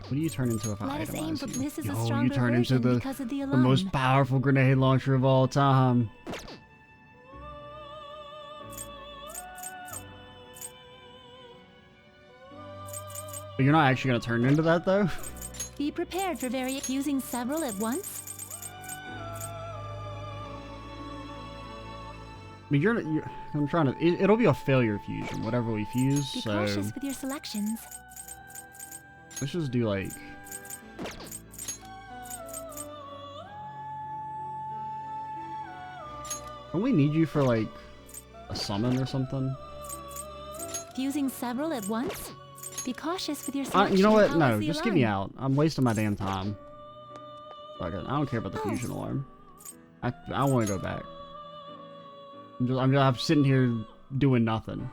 What do you turn into if I Let us aim itemize for you? this is a Yo, stronger you turn into version the because of the the alarm. most powerful grenade launcher of all time. But you're not actually gonna turn into that though? Be prepared for using several at once. I mean, I'm trying to... It'll be a failure fusion, whatever we fuse, Be so... cautious with your selections. Let's just do, like... Don't we need you for, like, a summon or something? Fusing several at once. Be cautious with your selections. You know what? No, just get me out. I'm wasting my damn time. Fuck it. I don't care about the fusion alarm. I want to go back. I'm sitting here doing nothing.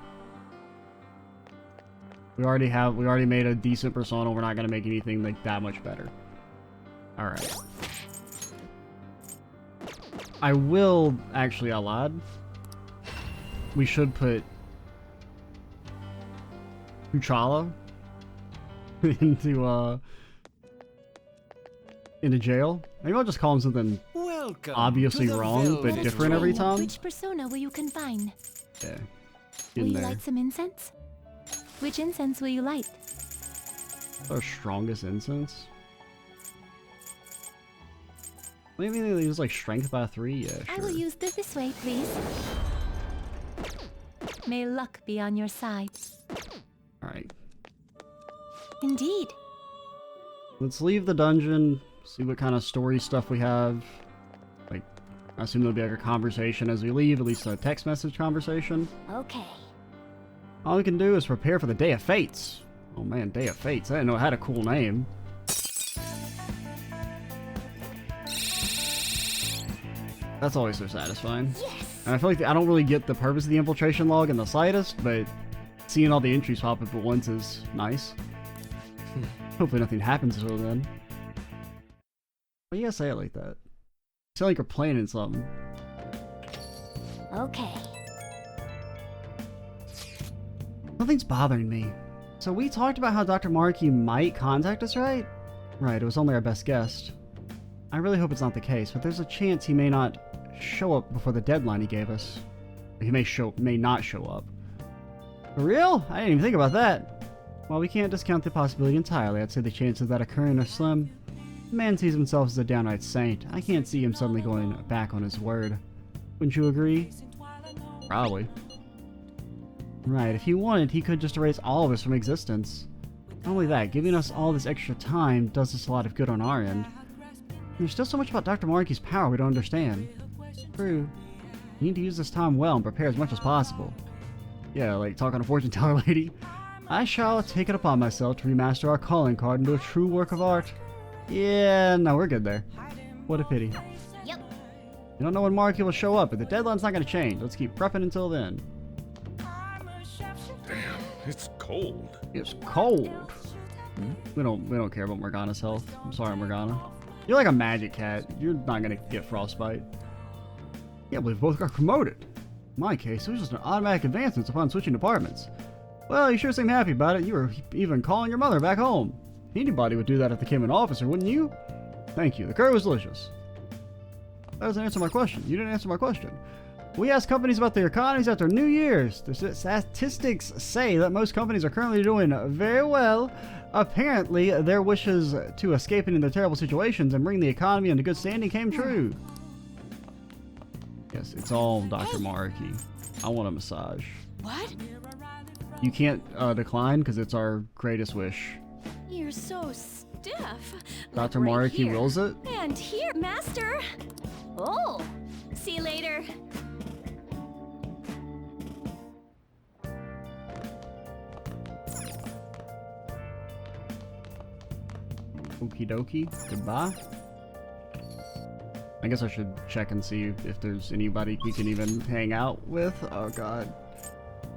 We already made a decent persona. We're not gonna make anything like that much better. All right. I will actually. I lied. We should put Kuchala into jail. Maybe I'll just call him something obviously wrong but different every time. Which persona will you confine? Yeah. Will you there. light some incense? Which incense will you light? Our strongest incense? Maybe they use like strength by 3? Yeah, sure. I will use this way, please. May luck be on your side. Alright. Indeed. Let's leave the dungeon, see what kind of story stuff we have. Like, I assume there'll be like a conversation as we leave, at least a text message conversation. Okay. All we can do is prepare for the Day of Fates. Oh man, Day of Fates. I didn't know it had a cool name. That's always so satisfying. Yes! And I feel like I don't really get the purpose of the infiltration log in the slightest, but seeing all the entries pop up at once is nice. Hopefully nothing happens until then. Why you gotta say it like that? You sound like you're planning something. Okay. Nothing's bothering me. So we talked about how Dr. Maruki might contact us, right? Right, it was only our best guess. I really hope it's not the case, but there's a chance he may not show up before the deadline he gave us. He may not show up. For real? I didn't even think about that. While we can't discount the possibility entirely, I'd say the chances of that occurring are slim. The man sees himself as a downright saint. I can't see him suddenly going back on his word. Wouldn't you agree? Probably. Right, if he wanted, he could just erase all of us from existence. Not only that, giving us all this extra time does us a lot of good on our end. There's still so much about Dr. Maruki's power we don't understand. True. You need to use this time well and prepare as much as possible. Yeah, like talking to fortune teller lady. I shall take it upon myself to remaster our calling card into a true work of art. Yeah, no, we're good there. What a pity. Yep. You don't know when Maruki will show up, but the deadline's not going to change. Let's keep prepping until then. Damn, it's cold. It's cold. We don't care about Morgana's health. I'm sorry, Morgana. You're like a magic cat. You're not gonna get frostbite. Yeah, we both got promoted. In my case, it was just an automatic advancement upon switching departments. Well, you sure seem happy about it. You were even calling your mother back home. Anybody would do that if they became an officer, wouldn't you? Thank you. The curry was delicious. That doesn't answer my question. You didn't answer my question. We asked companies about their economies after New Year's. The statistics say that most companies are currently doing very well. Apparently, their wishes to escape into their terrible situations and bring the economy into good standing came true. Yes, it's all Dr. Maruki. I want a massage. What? You can't decline because it's our greatest wish. You're so stiff. Dr. Like right Maruki here. wills it. And here, Master. Oh, see you later. Okie dokie. Goodbye. I guess I should check and see if there's anybody we can even hang out with. Oh god.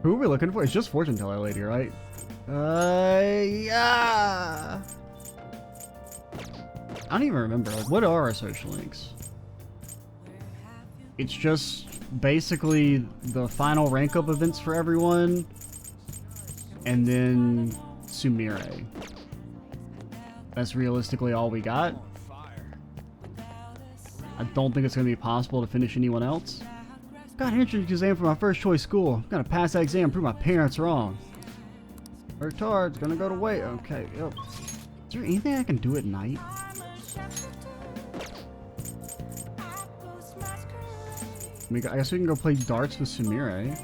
Who are we looking for? It's just fortune teller lady, right? Yeah. I don't even remember. Like, what are our social links? It's just basically the final rank up events for everyone, and then Sumire. That's realistically all we got. I don't think it's going to be possible to finish anyone else. Got an entrance exam for my first choice school. I'm going to pass that exam and prove my parents wrong. Worked hard, it's going to go to wait. Okay, yep. Is there anything I can do at night? I guess we can go play darts with Sumire.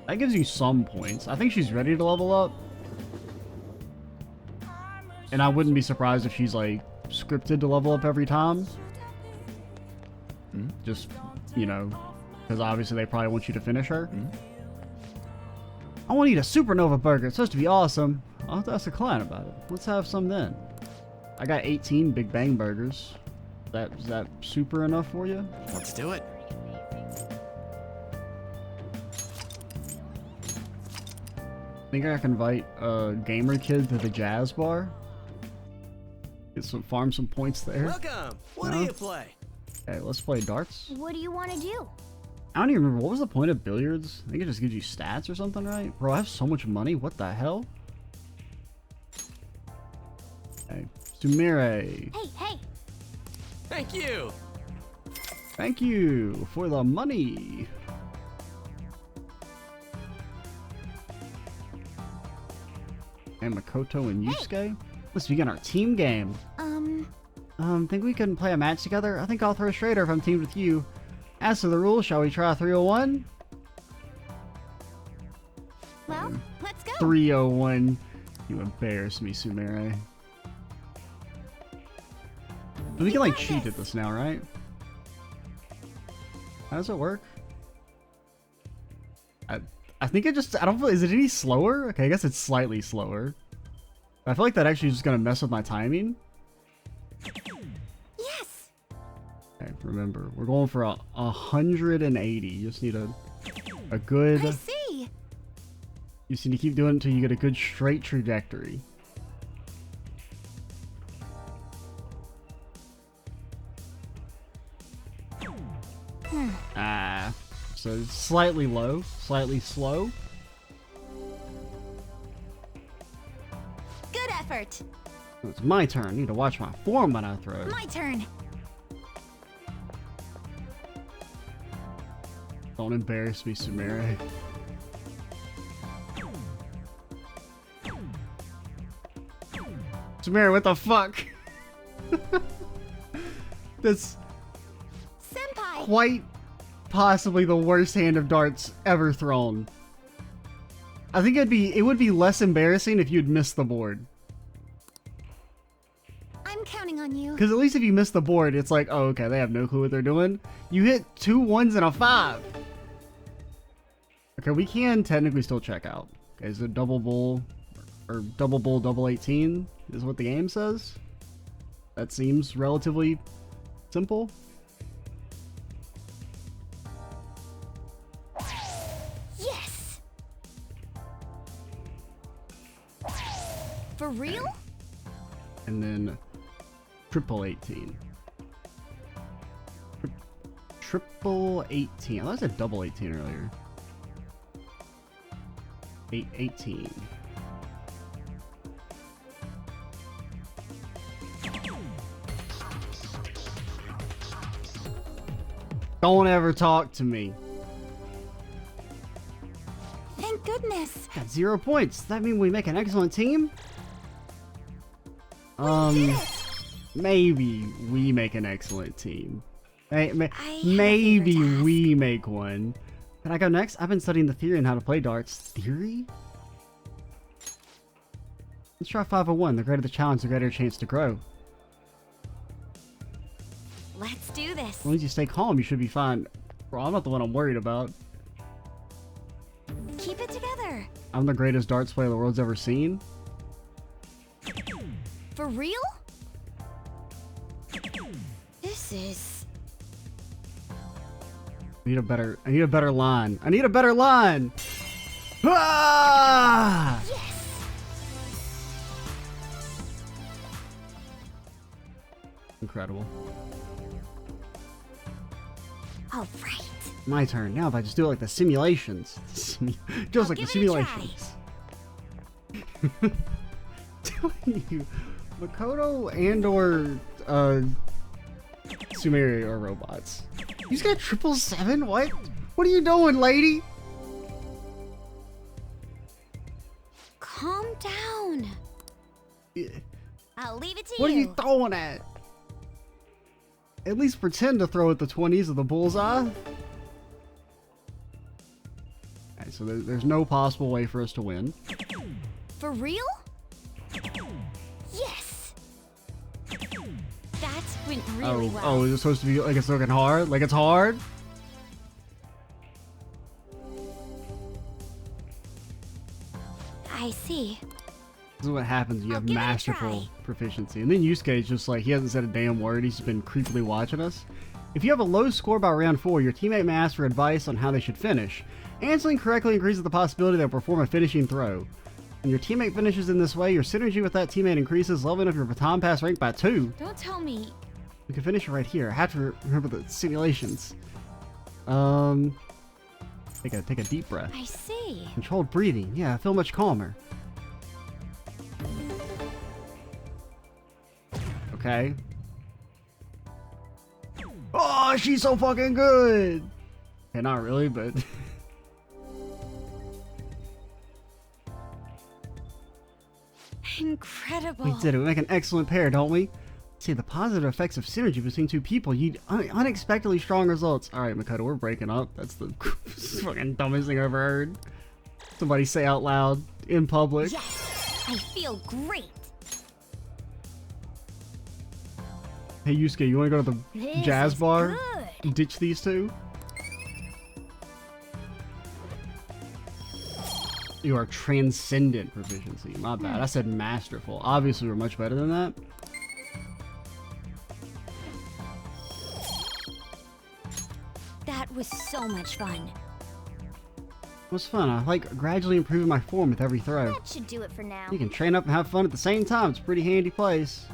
That gives you some points. I think she's ready to level up. And I wouldn't be surprised if she's like scripted to level up every time. Just, you know, because obviously they probably want you to finish her. I want to eat a supernova burger. It's supposed to be awesome. I'll have to ask the client about it. Let's have some then. I got 18 Big Bang burgers. Is that super enough for you? Let's do it. Think I can invite a gamer kid to the jazz bar? Get farm some points there. Welcome. What do you play? Okay, let's play darts. What do you want to do? I don't even remember. What was the point of billiards? I think it just gives you stats or something, right? Bro, I have so much money. What the hell? Okay, Sumire. Hey! Thank you. Thank you for the money. And Makoto and Yusuke? Let's begin our team game. Think we can play a match together? I think I'll throw straighter if I'm teamed with you. As for the rules, shall we try 301? Well, let's go. 301. You embarrass me, Sumire. We can like cheat at this now, right? How does it work? I think it just, I don't feel, is it any slower? Okay, I guess it's slightly slower. I feel like that actually is just gonna mess with my timing. Yes. Okay, remember, we're going for 180. You just need a good... I see. You just need to keep doing it until you get a good straight trajectory. So it's slightly low, slightly slow. Good effort. It's my turn. I need to watch my form when I throw. My turn. Don't embarrass me, Sumire. Sumire, what the fuck? That's Senpai. quite possibly the worst hand of darts ever thrown. I think it would be less embarrassing if you'd missed the board. I'm counting on you. Because at least if you miss the board, it's like, oh, okay, they have no clue what they're doing. You hit 2 1s and a 5. Okay, we can technically still check out. Okay, is it double bull, or double bull, double 18 is what the game says? That seems relatively simple. Yes. For real? And then triple 18. Triple 18. I thought I said double 18 earlier. 18. Don't ever talk to me. Thank goodness. Got 0 points. Does that mean we make an excellent team? Maybe we make an excellent team. Maybe we make one. Can I go next? I've been studying the theory on how to play darts. Theory? Let's try 501. The greater the challenge, the greater chance to grow. Let's do this. As long as you stay calm, you should be fine. Bro, I'm not the one I'm worried about. Keep it together. I'm the greatest darts player the world's ever seen. For real? This is... I need a better line. I need a better line! Ah! Yes! Incredible. All right. My turn. Now if I just do it like the simulations. Just like the simulations. Telling you, Makoto and or Sumeri are robots. He's got 777? What? What are you doing, lady? Calm down. I'll leave it to you. What are you throwing at? At least pretend to throw at the 20s of the bullseye. Alright, so there's no possible way for us to win. For real? Yes. That went really well. Oh, is it supposed to be like it's looking hard? Like it's hard? I see. This is what happens. You have masterful proficiency. And then Yusuke is just like, he hasn't said a damn word. He's been creepily watching us. If you have a low score by round 4, your teammate may ask for advice on how they should finish. Answering correctly increases the possibility they'll perform a finishing throw. When your teammate finishes in this way, your synergy with that teammate increases, leveling up your baton pass rank by 2. Don't tell me. We can finish it right here. I have to remember the simulations. Take a deep breath. I see. Controlled breathing. Yeah, I feel much calmer. Okay. Oh, she's so fucking good! Okay, not really, but... Incredible. We did it. We make an excellent pair, don't we? See, the positive effects of synergy between two people yield unexpectedly strong results. Alright, Makoto, we're breaking up. That's the fucking dumbest thing I've ever heard. Somebody say out loud in public. Yes! I feel great. Hey, Yusuke, you want to go to the This jazz is bar? good. Ditch these two? You are transcendent proficiency. My bad. I said masterful. Obviously, we're much better than that. That was so much fun. It was fun. I like gradually improving my form with every throw. That should do it for now. You can train up and have fun at the same time. It's a pretty handy place.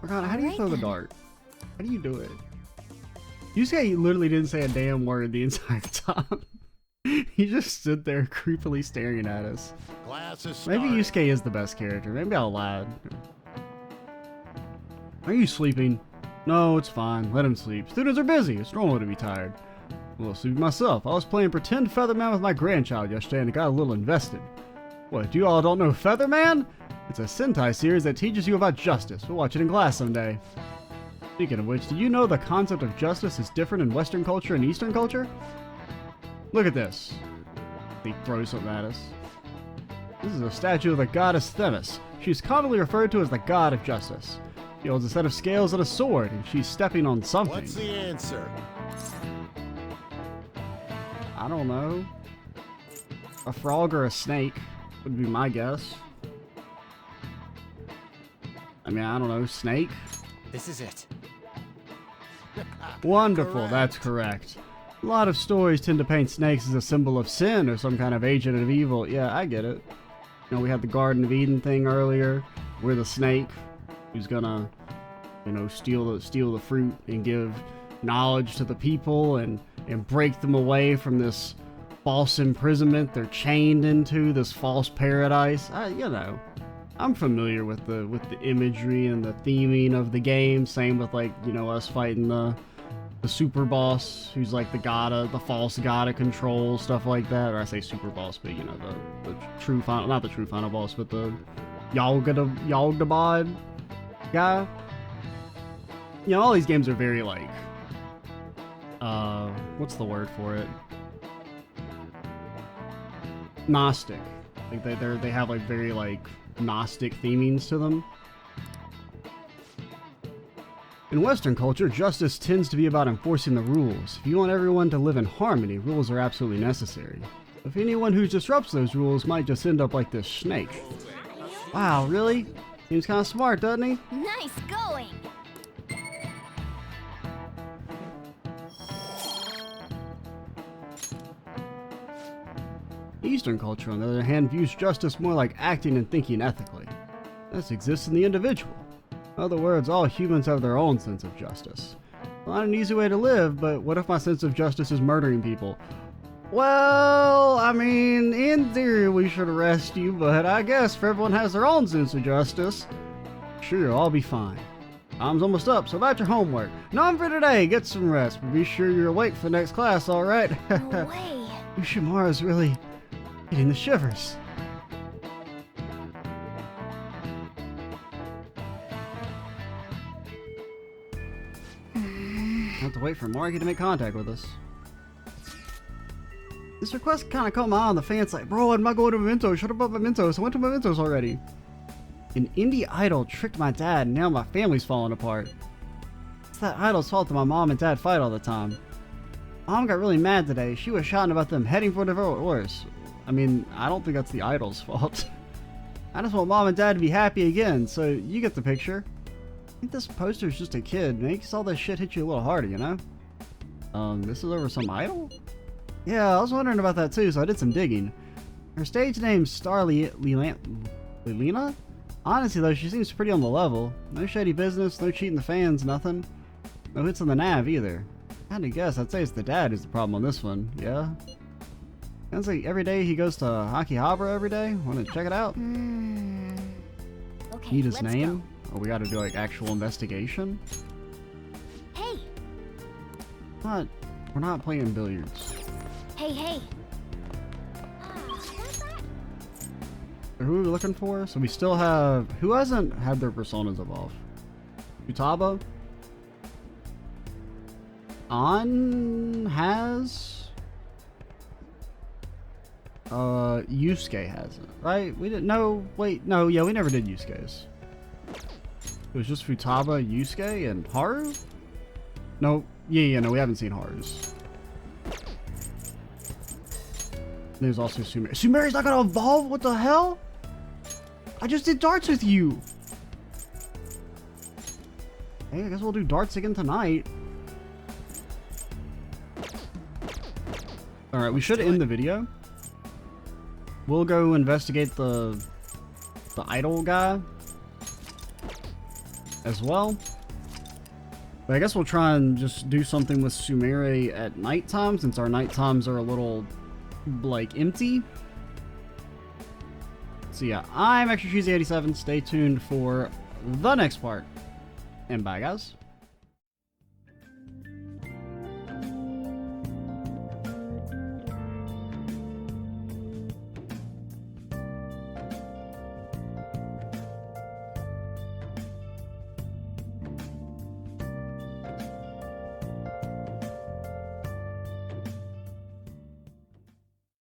Morgana, how do you Alright throw the then. dart? How do you do it? Yusuke literally didn't say a damn word the entire time. He just stood there creepily staring at us. Maybe Yusuke is the best character. Maybe I'll lie. Are you sleeping? No, it's fine. Let him sleep. Students are busy. It's normal to be tired. Well, sleep myself. I was playing Pretend Featherman with my grandchild yesterday and it got a little invested. What, you all don't know Featherman? It's a Sentai series that teaches you about justice. We'll watch it in class someday. Speaking of which, do you know the concept of justice is different in Western culture and Eastern culture? Look at this. He throws something at us. This is a statue of the goddess Themis. She's commonly referred to as the god of justice. She holds a set of scales and a sword, and she's stepping on something. What's the answer? I don't know. A frog or a snake would be my guess. I mean, I don't know. Snake? This is it. Wonderful, Correct. that's correct. A lot of stories tend to paint snakes as a symbol of sin or some kind of agent of evil. Yeah, I get it. You know, we had the Garden of Eden thing earlier. We're the snake who's gonna, you know, steal the fruit and give knowledge to the people and break them away from this false imprisonment they're chained into, this false paradise. You know, I'm familiar with the imagery and the theming of the game. Same with, like, you know, us fighting the super boss, who's like the false god of control, stuff like that. Or I say super boss, but you know, the true final, not the true final boss, but the Yaldabaoth guy. You know, all these games are very like, what's the word for it? Gnostic. Like they have like very like Gnostic themings to them. In Western culture, justice tends to be about enforcing the rules. If you want everyone to live in harmony, rules are absolutely necessary. If anyone who disrupts those rules might just end up like this snake. Wow, really? Seems kind of smart, doesn't he? Nice going. Eastern culture, on the other hand, views justice more like acting and thinking ethically. This exists in the individual. In other words, all humans have their own sense of justice. Not an easy way to live, but what if my sense of justice is murdering people? Well, I mean, in theory we should arrest you, but I guess if everyone has their own sense of justice, sure, you'll all be fine. Time's almost up, so about your homework. None for today, get some rest, but be sure you're awake for the next class, alright? No way. Ushimara's really getting the shivers. Have to wait for Maruki to make contact with us. This request kind of caught my eye on the fans like, bro, I'm not going to Mementos. Shut up about Mementos. I went to Mementos already. An indie idol tricked my dad and now my family's falling apart. It's that idol's fault that my mom and dad fight all the time. Mom got really mad today. She was shouting about them heading for divorce. I mean, I don't think that's the idol's fault. I just want mom and dad to be happy again, so you get the picture. I think this poster's just a kid. Makes all this shit hit you a little harder, you know? This is over some idol? Yeah, I was wondering about that too, so I did some digging. Her stage name's Lilina? Honestly though, she seems pretty on the level. No shady business, no cheating the fans, nothing. No hits on the nav either. I had to guess, I'd say it's the dad who's the problem on this one, yeah? Sounds like every day he goes to Akihabara every day. Wanna check it out? Okay, Need his let's name? go. Oh, we gotta do like actual investigation? Hey, We're not playing billiards. hey. Who are we looking for? So we still have... Who hasn't had their personas evolve? Futaba? An has... Yusuke hasn't, right? We didn't... No, wait, no, yeah, we never did Yusuke's. It was just Futaba, Yusuke, and Haru? No, yeah, no, we haven't seen Haru's. There's also Sumeri. Sumeri's not gonna evolve? What the hell? I just did darts with you! Hey, I guess we'll do darts again tonight. Alright, we should end the video. We'll go investigate the idol guy as well. But I guess we'll try and just do something with Sumeri at nighttime, since our night times are a little, like, empty. So yeah, I'm Extra Cheesy 87. Stay tuned for the next part. And bye, guys.